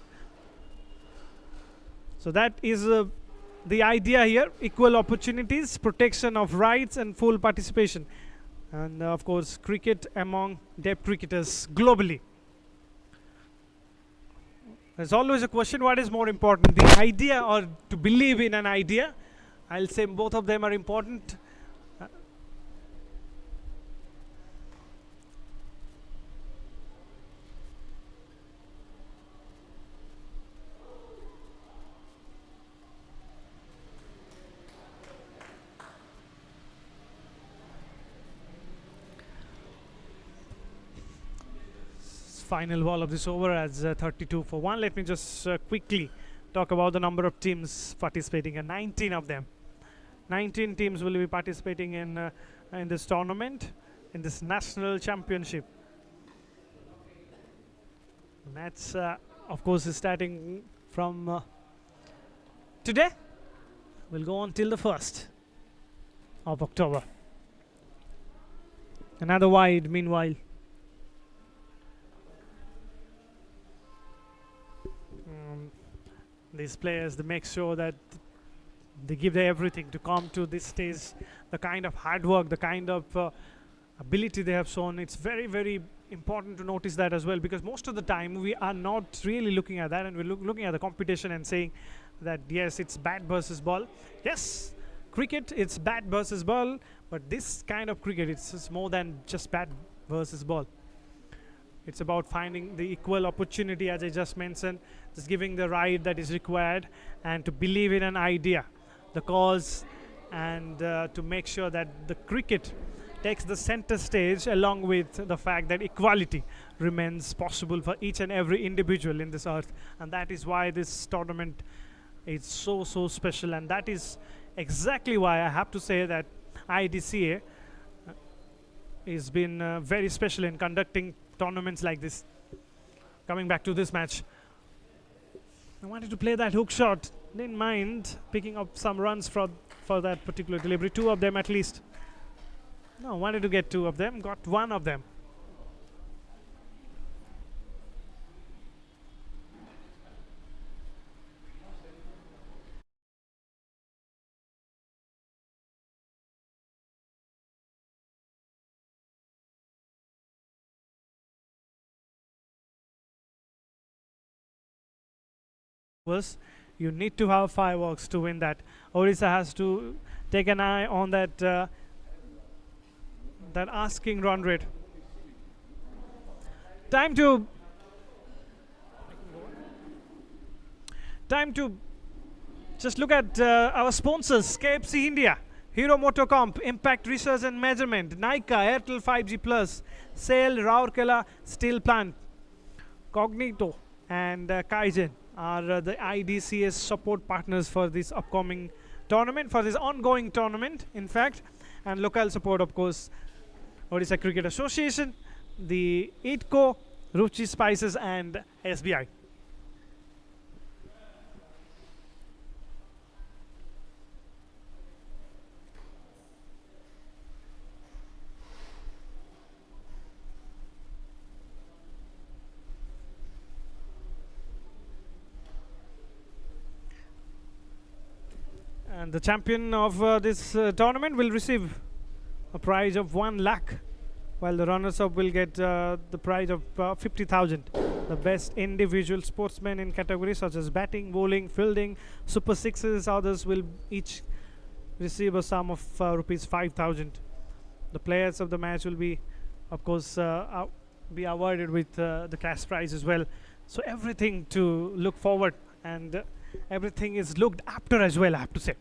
So that is the idea here, equal opportunities, protection of rights and full participation. And of course, cricket among deaf cricketers globally. There's always a question, what is more important, the idea or to believe in an idea? I'll say both of them are important. Final ball of this over as 32 for 1. Let me just quickly talk about the number of teams participating, and 19 of them. 19 teams will be participating in this tournament, in this national championship. Match, of course, is starting from today. Will go on till the 1st of October. Another wide, meanwhile. These players, they make sure that they give their everything to come to this stage. The kind of hard work, the kind of ability they have shown, it's very, very important to notice that as well, because most of the time we are not really looking at that, and we're looking at the competition and saying that yes, it's bat versus ball. Yes, cricket, it's bat versus ball, but this kind of cricket, it's more than just bat versus ball. It's about finding the equal opportunity, as I just mentioned, just giving the right that is required, and to believe in an idea, the cause, and to make sure that the cricket takes the center stage, along with the fact that equality remains possible for each and every individual in this earth. And that is why this tournament is so, so special, and that is exactly why I have to say that IDCA has been very special in conducting tournaments like this. Coming back to this match, I wanted to play that hook shot, didn't mind picking up some runs for that particular delivery, 2 of them at least. No, wanted to get 2 of them, got 1 of them. You need to have fireworks to win that. Odisha has to take an eye on that that asking run rate. Time to just look at our sponsors, KFC India. Hero Motocomp, Impact Research and Measurement, Nika, Airtel 5G Plus, SAIL, Rourkela Steel Plant, Cognito and Kaizen are the IDCA support partners for this upcoming tournament, for this ongoing tournament, in fact. And local support, of course, Odisha Cricket Association, the IDCO, Ruchi Spices and SBI. And the champion of this tournament will receive a prize of 1 lakh, while the runners-up will get the prize of 50,000. The best individual sportsmen in categories such as batting, bowling, fielding, super sixes, others will each receive a sum of rupees 5,000. The players of the match will be, of course, be awarded with the cash prize as well. So everything to look forward, and everything is looked after as well, I have to say.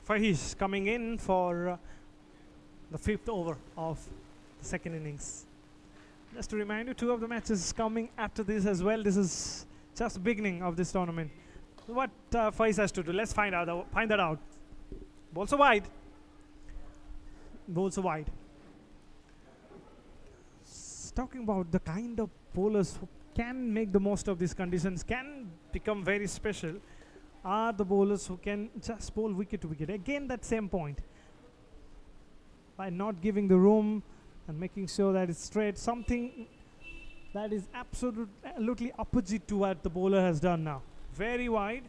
Fahish coming in for the 5th over of the second innings. Just to remind you, 2 of the matches coming after this as well. This is just the beginning of this tournament. What Fahish has to do, let's find that out. Balls are wide. Balls are wide. Talking about the kind of bowlers who can make the most of these conditions, can become very special, are the bowlers who can just bowl wicket to wicket. Again, that same point. By not giving the room and making sure that it's straight, something that is absolutely opposite to what the bowler has done now. Very wide,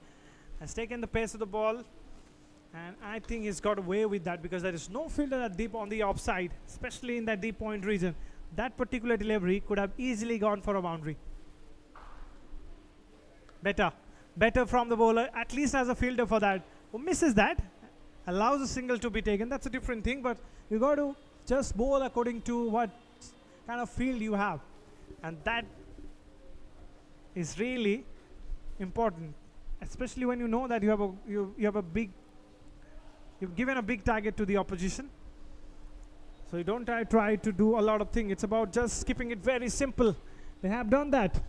has taken the pace of the ball, and I think he's got away with that because there is no fielder that deep on the offside, especially in that deep point region. That particular delivery could have easily gone for a boundary. Better from the bowler, at least as a fielder for that. Who misses that, allows a single to be taken. That's a different thing, but you got to just bowl according to what kind of field you have. And that is really important, especially when you know that you've given a big target to the opposition. So you don't try to do a lot of things. It's about just keeping it very simple. They have done that.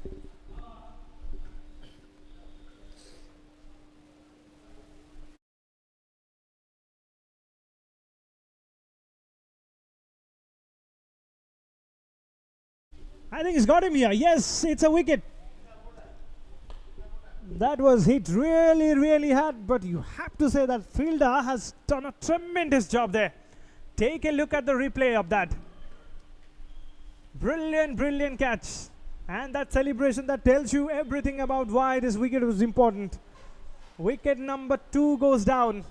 I think he's got him here. Yes, it's a wicket. That was hit really, really hard, but you have to say that fielder has done a tremendous job there. Take a look at the replay of that. Brilliant, brilliant catch. And that celebration that tells you everything about why this wicket was important. Wicket number 2 goes down.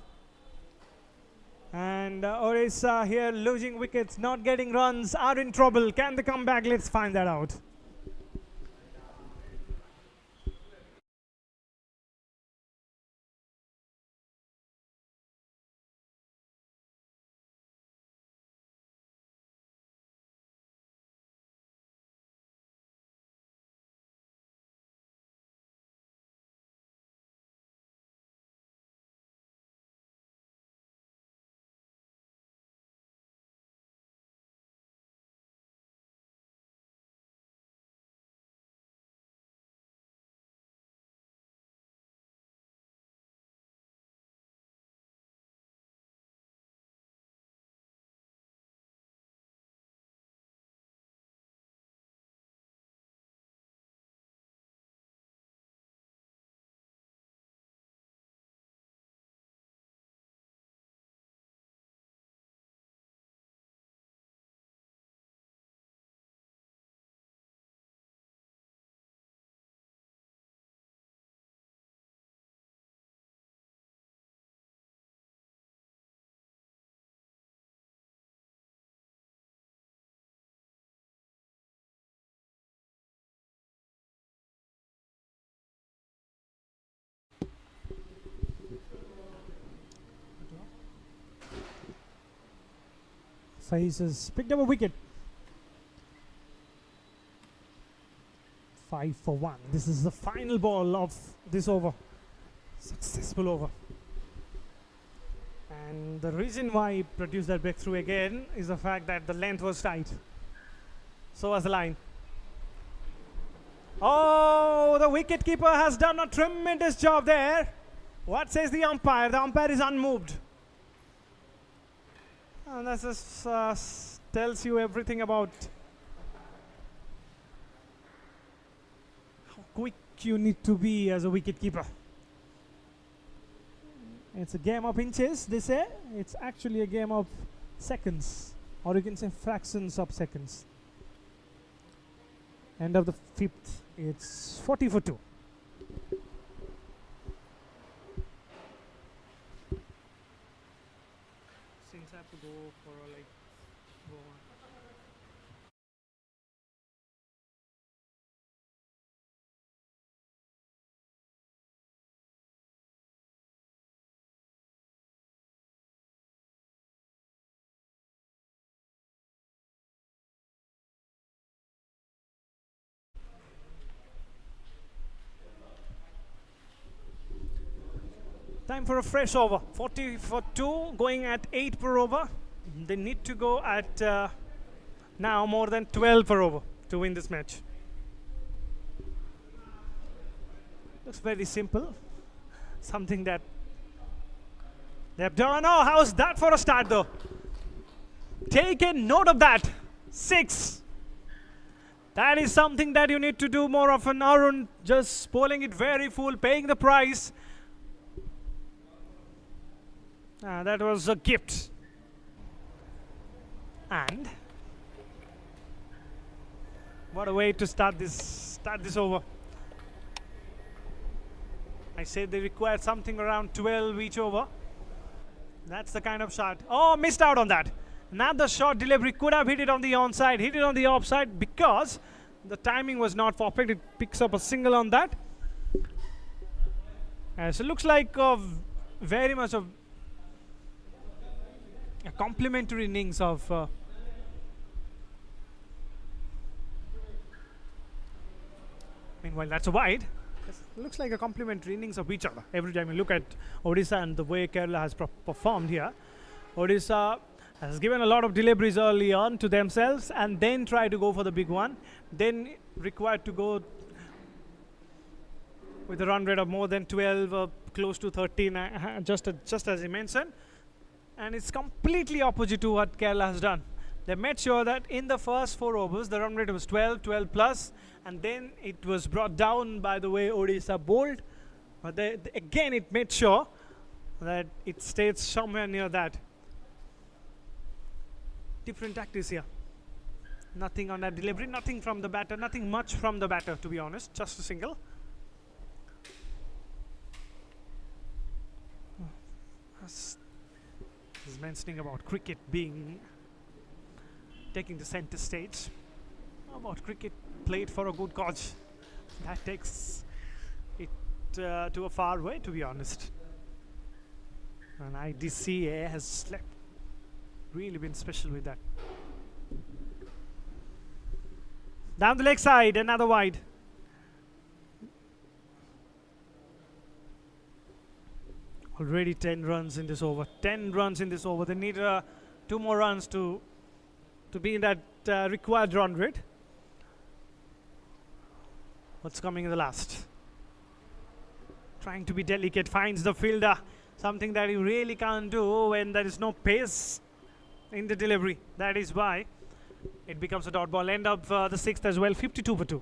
And Odisha here losing wickets, not getting runs, are in trouble. Can they come back? Let's find that out. faces picked up a wicket. 5 for 1. This is the final ball of this over. Successful over. And the reason why he produced that breakthrough again is the fact that the length was tight. So was the line. Oh, the wicketkeeper has done a tremendous job there. What says the umpire? The umpire is unmoved. And that just tells you everything about how quick you need to be as a wicketkeeper. It's a game of inches, they say. It's actually a game of seconds, or you can say fractions of seconds. End of the 5th, it's 40 for 2. Since I have to go for like go on. Time for a fresh over. 40 for 2, going at 8 per over. They need to go at now more than 12 per over to win this match. Looks very simple. Something that they have done. Oh, how's that for a start though? Take a note of that. 6. That is something that you need to do more often. Arun just bowling it very full, paying the price. That was a gift. And what a way to start this over. I said they required something around 12 each over. That's the kind of shot. Oh, missed out on that. Another short delivery, could have hit it on the onside, hit it on the offside because the timing was not perfect. It picks up a single on that. So it looks like very much of a complimentary innings of meanwhile that's a wide. It looks like a complimentary innings of each other. Every time you look at Odisha and the way Kerala has performed here, Odisha has given a lot of deliveries early on to themselves and then try to go for the big one, then required to go with a run rate of more than 12, close to 13, just as he mentioned. And it's completely opposite to what Kerala has done. They made sure that in the first 4 overs, the run rate was 12 plus, and then it was brought down by the way Odisha bowled. But again, it made sure that it stayed somewhere near that. Different tactics here. Nothing on that delivery, nothing from the batter, nothing much from the batter, to be honest, just a single. He's mentioning about cricket taking the center stage. About cricket played for a good cause. That takes it to a far way, to be honest. And IDCA has really been special with that. Down the leg side, another wide. Already 10 runs in this over. 10 runs in this over. They need 2 more runs to be in that required run rate. What's coming in the last? Trying to be delicate, finds the fielder. Something that you really can't do when there is no pace in the delivery. That is why it becomes a dot ball. End of the 6th as well, 52 for 2.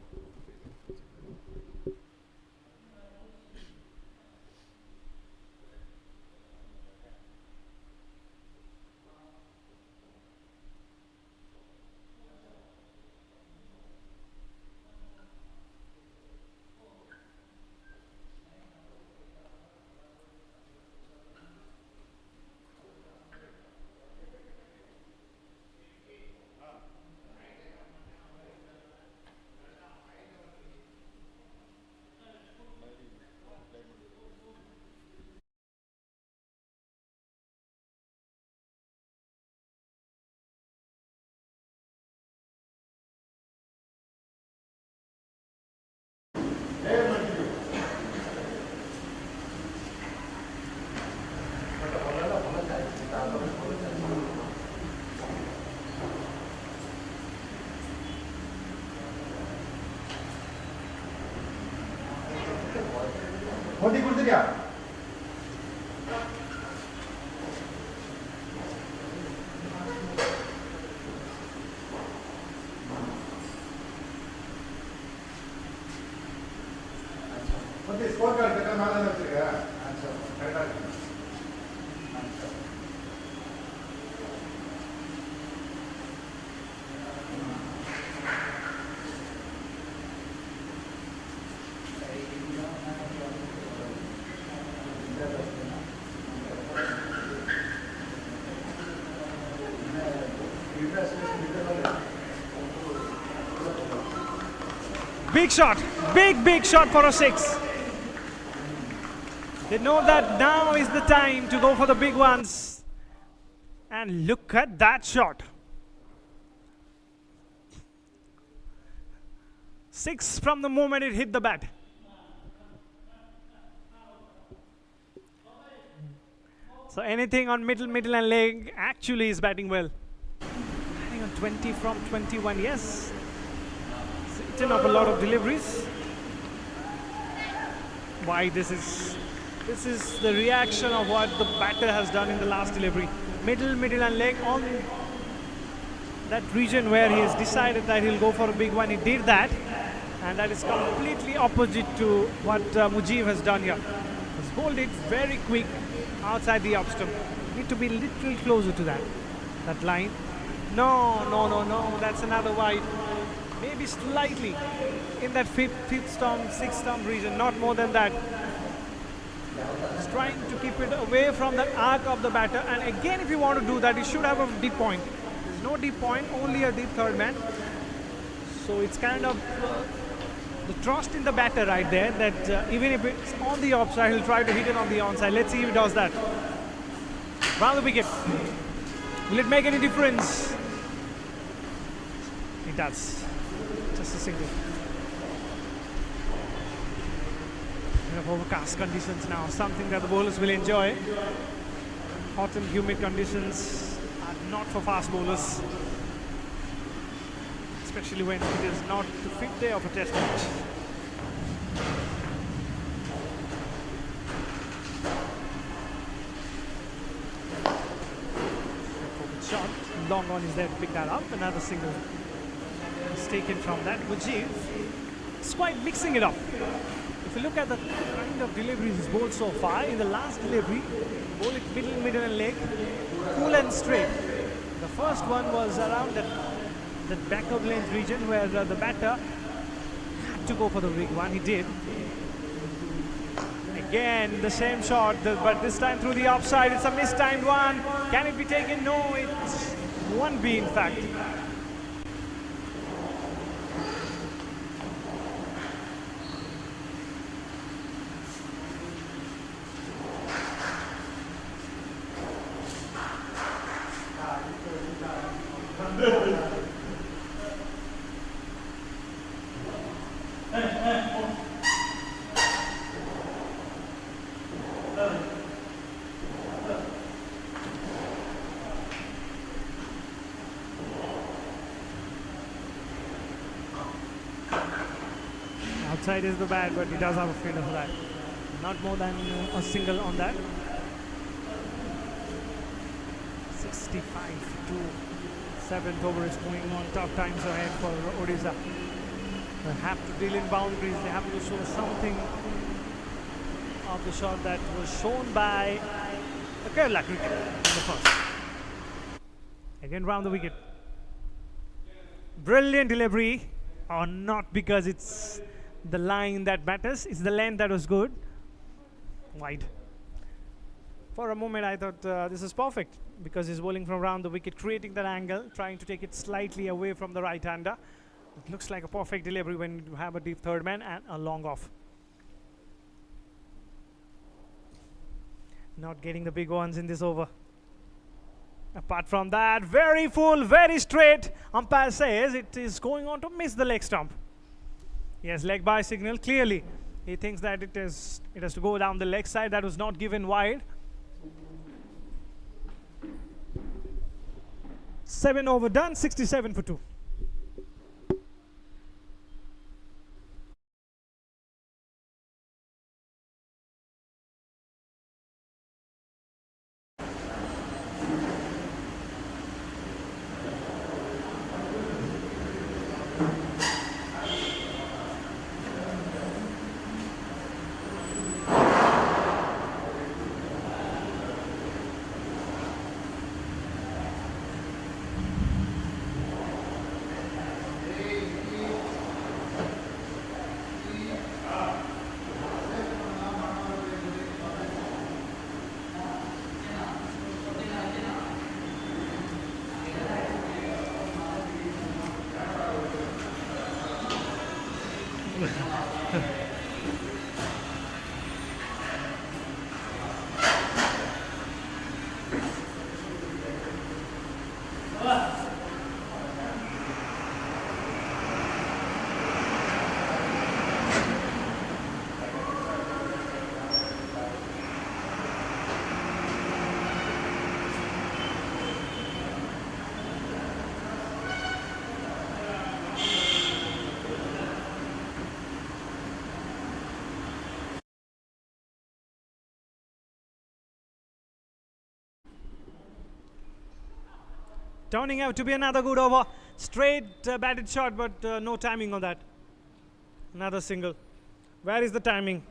Big shot, big shot for a 6. They know that now is the time to go for the big ones. And look at that shot. 6 from the moment it hit the bat. So anything on middle and leg actually is batting well. Batting on 20 from 21, yes. It's eaten up a lot of deliveries. Why this is the reaction of what the batter has done in the last delivery. Middle and leg on that region where he has decided that he'll go for a big one. He did that, and that is completely opposite to what Mujib has done here. He's bowled it very quick outside the off stump. Need to be a little closer to that line. No, that's another wide. Maybe slightly in that fifth stump, sixth stump region, not more than that. Just trying to keep it away from the arc of the batter. And again, if you want to do that, you should have a deep point. There's no deep point, only a deep third man. So it's kind of the trust in the batter right there that even if it's on the offside, he'll try to hit it on the onside. Let's see if he does that. Round the wicket. Will it make any difference? It does. Just a single. Of overcast conditions now, something that the bowlers will enjoy. Hot and humid conditions are not for fast bowlers, especially when it is not the fifth day of a test match. Shot, long on is there to pick that up. Another single is taken from that. Mujib is quite mixing it up. If you look at the kind of deliveries he's bowled so far, in the last delivery, bowled it middle and leg, cool and straight. The first one was around that back of length region where the batter had to go for the big one. He did. Again, the same shot, but this time through the offside. It's a mistimed one. Can it be taken? No, it won't be, in fact. Outside is the bat, but he does have a fielder for that. Not more than a single on that. 65 to 7th over is going on. Tough times ahead for Odisha. They have to deal in boundaries. They have to show something of the shot that was shown by the Kerala cricket in the first. Again, round the wicket. Brilliant delivery, or not because it's the line that matters, it's the length that was good. Wide. For a moment I thought this is perfect because he's bowling from around the wicket, creating that angle, trying to take it slightly away from the right-hander. It looks like a perfect delivery when you have a deep third man and a long off. Not getting the big ones in this over. Apart from that, very full, very straight. Umpire says it is going on to miss the leg stump. Yes, leg by signal, clearly. He thinks that it has to go down the leg side. That was not given wide. 7 over done, 67 for 2. Turning out to be another good over. Straight batted shot, but no timing on that. Another single. Where is the timing?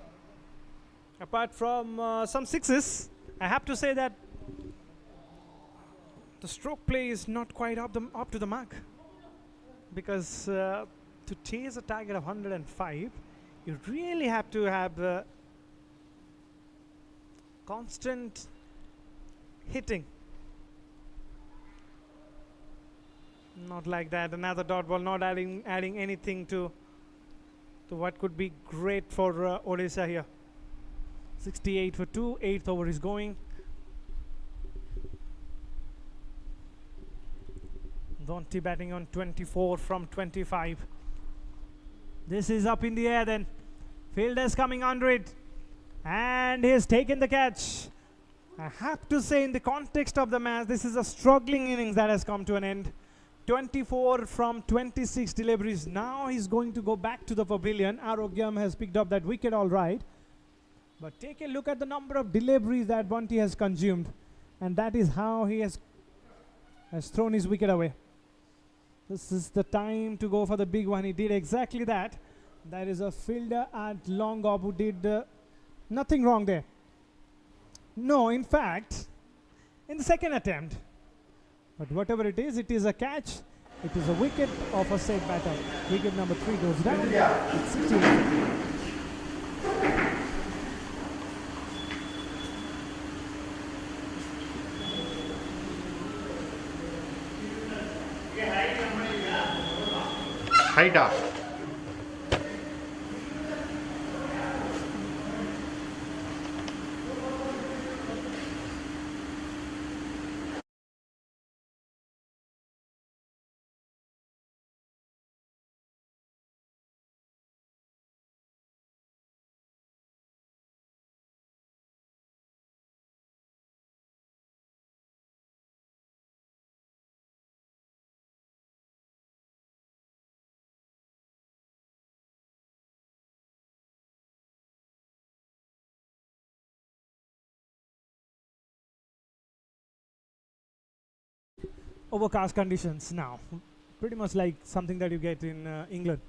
Apart from some sixes, I have to say that the stroke play is not quite up to the mark. Because to chase a target of 105, you really have to have constant hitting. Not like that. Another dot ball, not adding anything to what could be great for Odisha here. 68 for 2. 8th over is going. Donti batting on 24 from 25. This is up in the air then. Fielders coming under it. And he has taken the catch. I have to say, in the context of the match, this is a struggling innings that has come to an end. 24 from 26 deliveries. Now he's going to go back to the pavilion. Arogyam has picked up that wicket all right. But take a look at the number of deliveries that Bunty has consumed. And that is how he has thrown his wicket away. This is the time to go for the big one. He did exactly that. That is a fielder at long off who did nothing wrong there. No, in fact, in the second attempt. But whatever it is a catch. It is a wicket of a safe batter. Wicket number 3 goes down. It's 68.
Haida.
Overcast conditions now. Pretty much like something that you get in England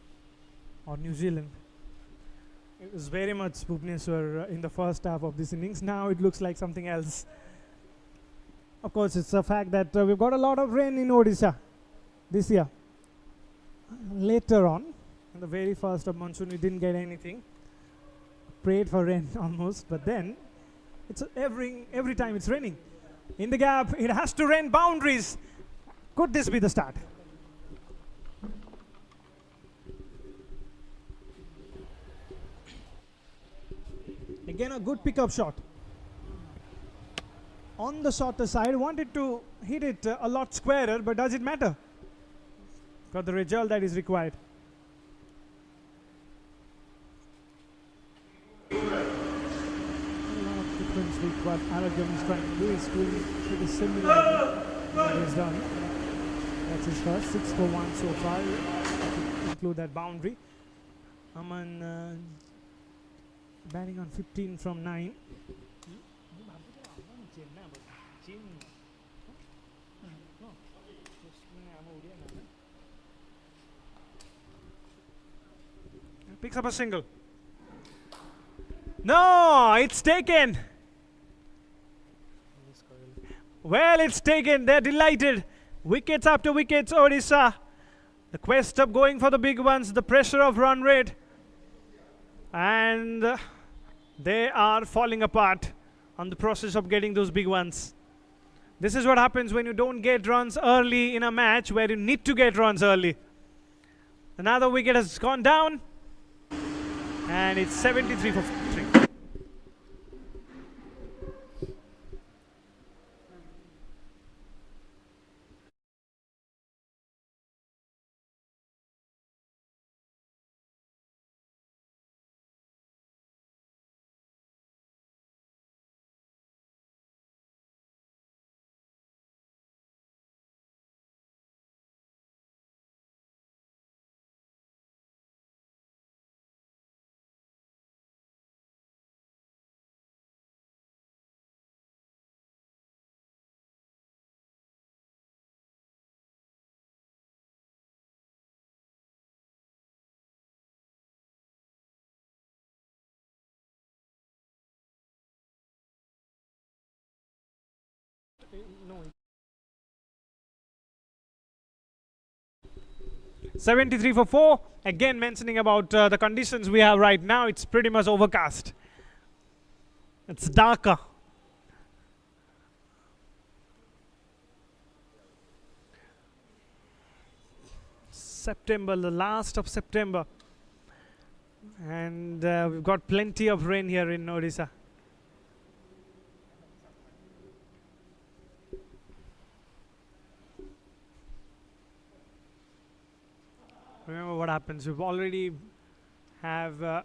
or New Zealand. It was very much Bhubaneswar in the first half of this innings. Now it looks like something else. Of course, it's a fact that we've got a lot of rain in Odisha this year. Later on, in the very first of monsoon, we didn't get anything. Prayed for rain almost, but then it's every time it's raining. In the gap, it has to rain boundaries. Could this be the start? Again, a good pickup shot. On the shorter side, wanted to hit it a lot squarer, but does it matter? Got the result that is required. A lot of difference with what Arogyam is trying to do. Is doing pretty similar to what he's done. That's his first 6 for 1 so far. Include that boundary. Aman batting on 15 from 9. Picks up a single. No, it's taken. Well, it's taken. They're delighted. Wickets after wickets, Odisha. The quest of going for the big ones, the pressure of run rate. And they are falling apart on the process of getting those big ones. This is what happens when you don't get runs early in a match where you need to get runs early. Another wicket has gone down. And it's 73 for 3. No. 73 for 4. Again, mentioning about the conditions we have right now, it's pretty much overcast. It's darker. September, the last of September. And we've got plenty of rain here in Odisha. Remember what happens. We've already have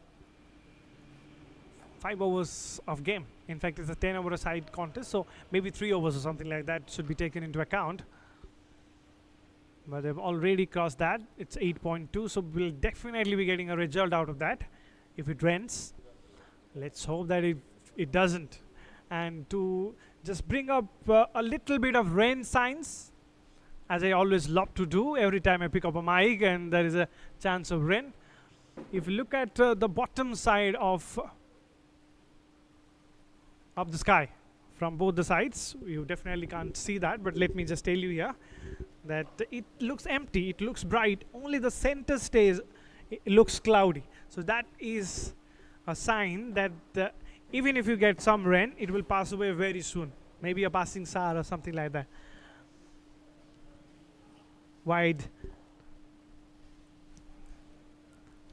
5 overs of game. In fact, it's a 10 over side contest, so maybe 3 overs or something like that should be taken into account. But they've already crossed that. It's 8.2, so we'll definitely be getting a result out of that if it rains. Let's hope that it doesn't. And to just bring up a little bit of rain signs, as I always love to do every time I pick up a mic and there is a chance of rain. If you look at the bottom side of the sky from both the sides, you definitely can't see that, but let me just tell you here that it looks empty, it looks bright, only the center stays, it looks cloudy. So that is a sign that even if you get some rain, it will pass away very soon, maybe a passing shower or something like that. Wide.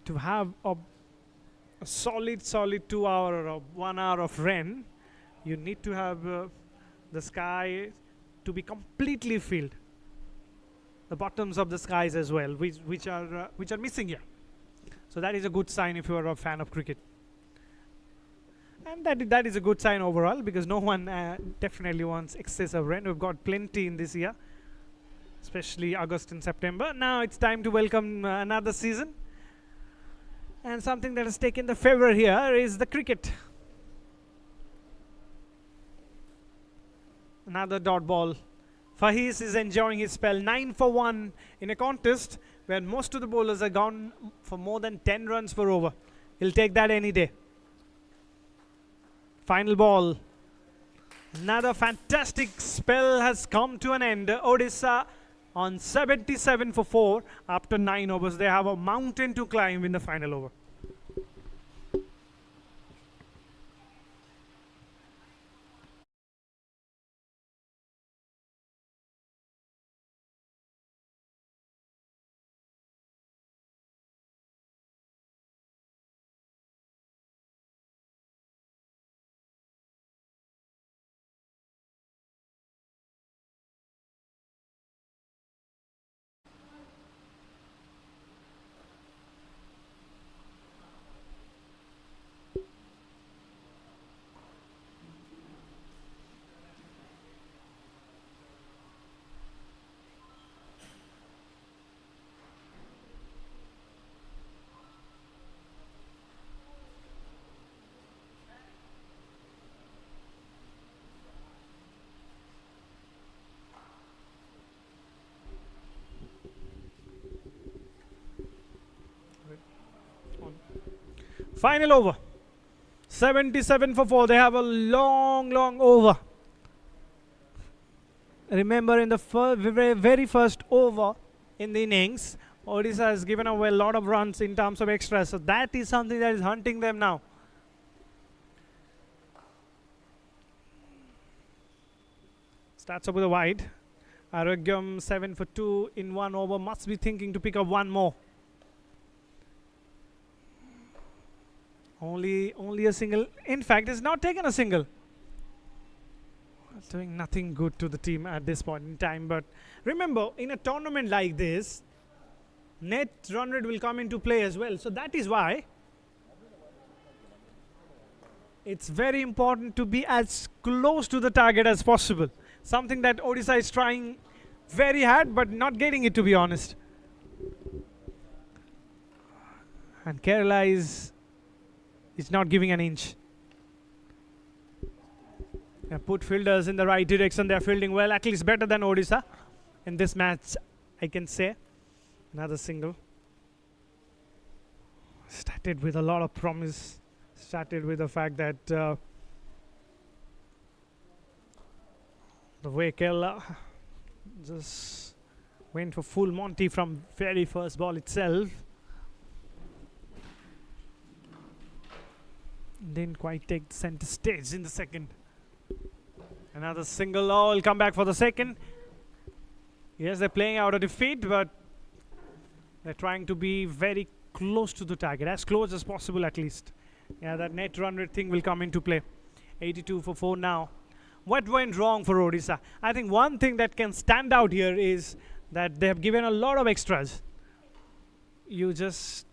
To have a solid 2 hour or 1 hour of rain, you need to have the sky to be completely filled, the bottoms of the skies as well, which are missing here. So that is a good sign if you are a fan of cricket, and that is a good sign overall, because no one definitely wants excessive rain. We've got plenty in this year, especially August and September. Now it's time to welcome another season, and something that has taken the favor here is the cricket. Another dot ball. Fahis is enjoying his spell. 9 for 1 in a contest where most of the bowlers are gone for more than 10 runs per over. He'll take that any day. Final ball. Another fantastic spell has come to an end. Odisha on 77 for 4 after 9 overs. They have a mountain to climb in the final over. Final over. 77 for 4. They have a long over. Remember, in the very first over in the innings, Odisha has given away a lot of runs in terms of extra. So that is something that is hunting them now. Starts up with a wide. Arogyam 7 for 2 in 1 over. Must be thinking to pick up one more. Only a single. In fact, it's not taken a single. Doing nothing good to the team at this point in time. But remember, in a tournament like this, net run rate will come into play as well. So that is why it's very important to be as close to the target as possible. Something that Odisha is trying very hard, but not getting it, to be honest. And Kerala is not giving an inch. They put fielders in the right direction. They're fielding well, at least better than Odisha in this match, I can say. Another single. Started with a lot of promise. Started with the fact that the The way Kerala just went for full Monty from very first ball itself. Didn't quite take the center stage in the second. Another single. Oh, will come back for the second. Yes, they're playing out a defeat, but they're trying to be very close to the target, as close as possible at least. Yeah, that net run rate thing will come into play. 82 for 4 now. What went wrong for Odisha? I think one thing that can stand out here is that they have given a lot of extras. You just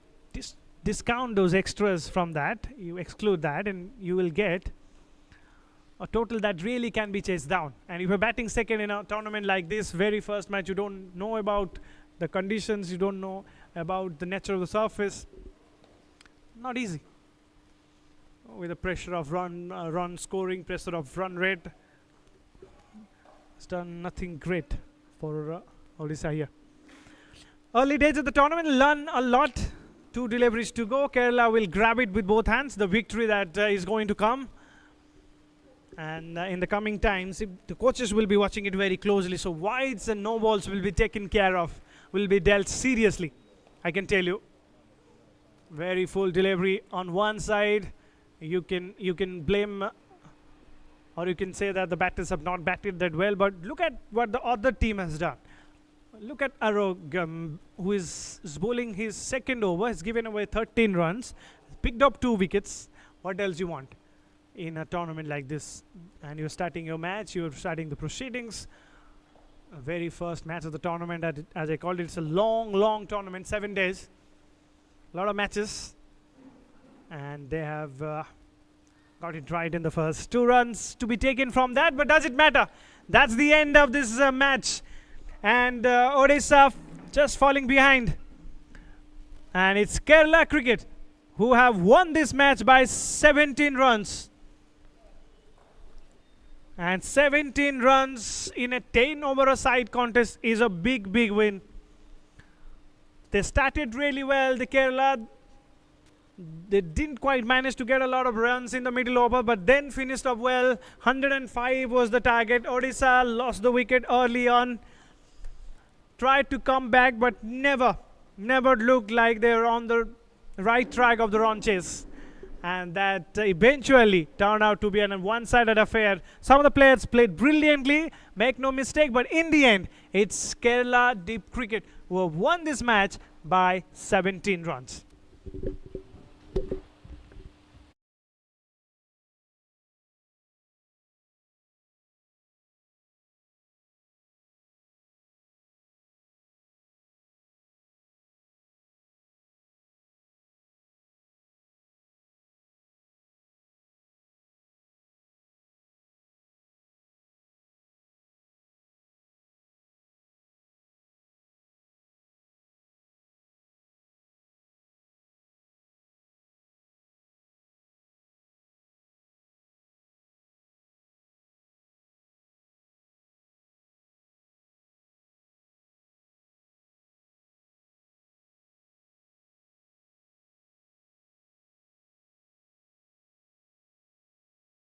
discount those extras from that, you exclude that, and you will get a total that really can be chased down. And if you're batting second in a tournament like this, very first match, you don't know about the conditions, you don't know about the nature of the surface. Not easy. With the pressure of run scoring, pressure of run rate, it's done nothing great for Odisha here. Early days of the tournament, learn a lot. 2 deliveries to go. Kerala will grab it with both hands, the victory that is going to come. And in the coming times, the coaches will be watching it very closely. So wides and no balls will be taken care of, will be dealt seriously, I can tell you. Very full delivery on one side. You can blame, or you can say that the batters have not batted that well. But look at what the other team has done. Look at Arog, who is bowling his second over. He's given away 13 runs, picked up 2 wickets. What else you want in a tournament like this? And you're starting your match, you're starting the proceedings. Very first match of the tournament, as I called it. It's a long tournament, 7 days. A lot of matches. And they have got it right in the first. 2 runs to be taken from that, but does it matter? That's the end of this match. And Odisha just falling behind. And it's Kerala Cricket who have won this match by 17 runs. And 17 runs in a 10 over a side contest is a big win. They started really well, the Kerala. They didn't quite manage to get a lot of runs in the middle over, but then finished up well. 105 was the target. Odisha lost the wicket early on. Tried to come back, but never looked like they were on the right track of the run chase. And that eventually turned out to be a one-sided affair. Some of the players played brilliantly, make no mistake, but in the end, it's Kerala Deep Cricket who have won this match by 17 runs.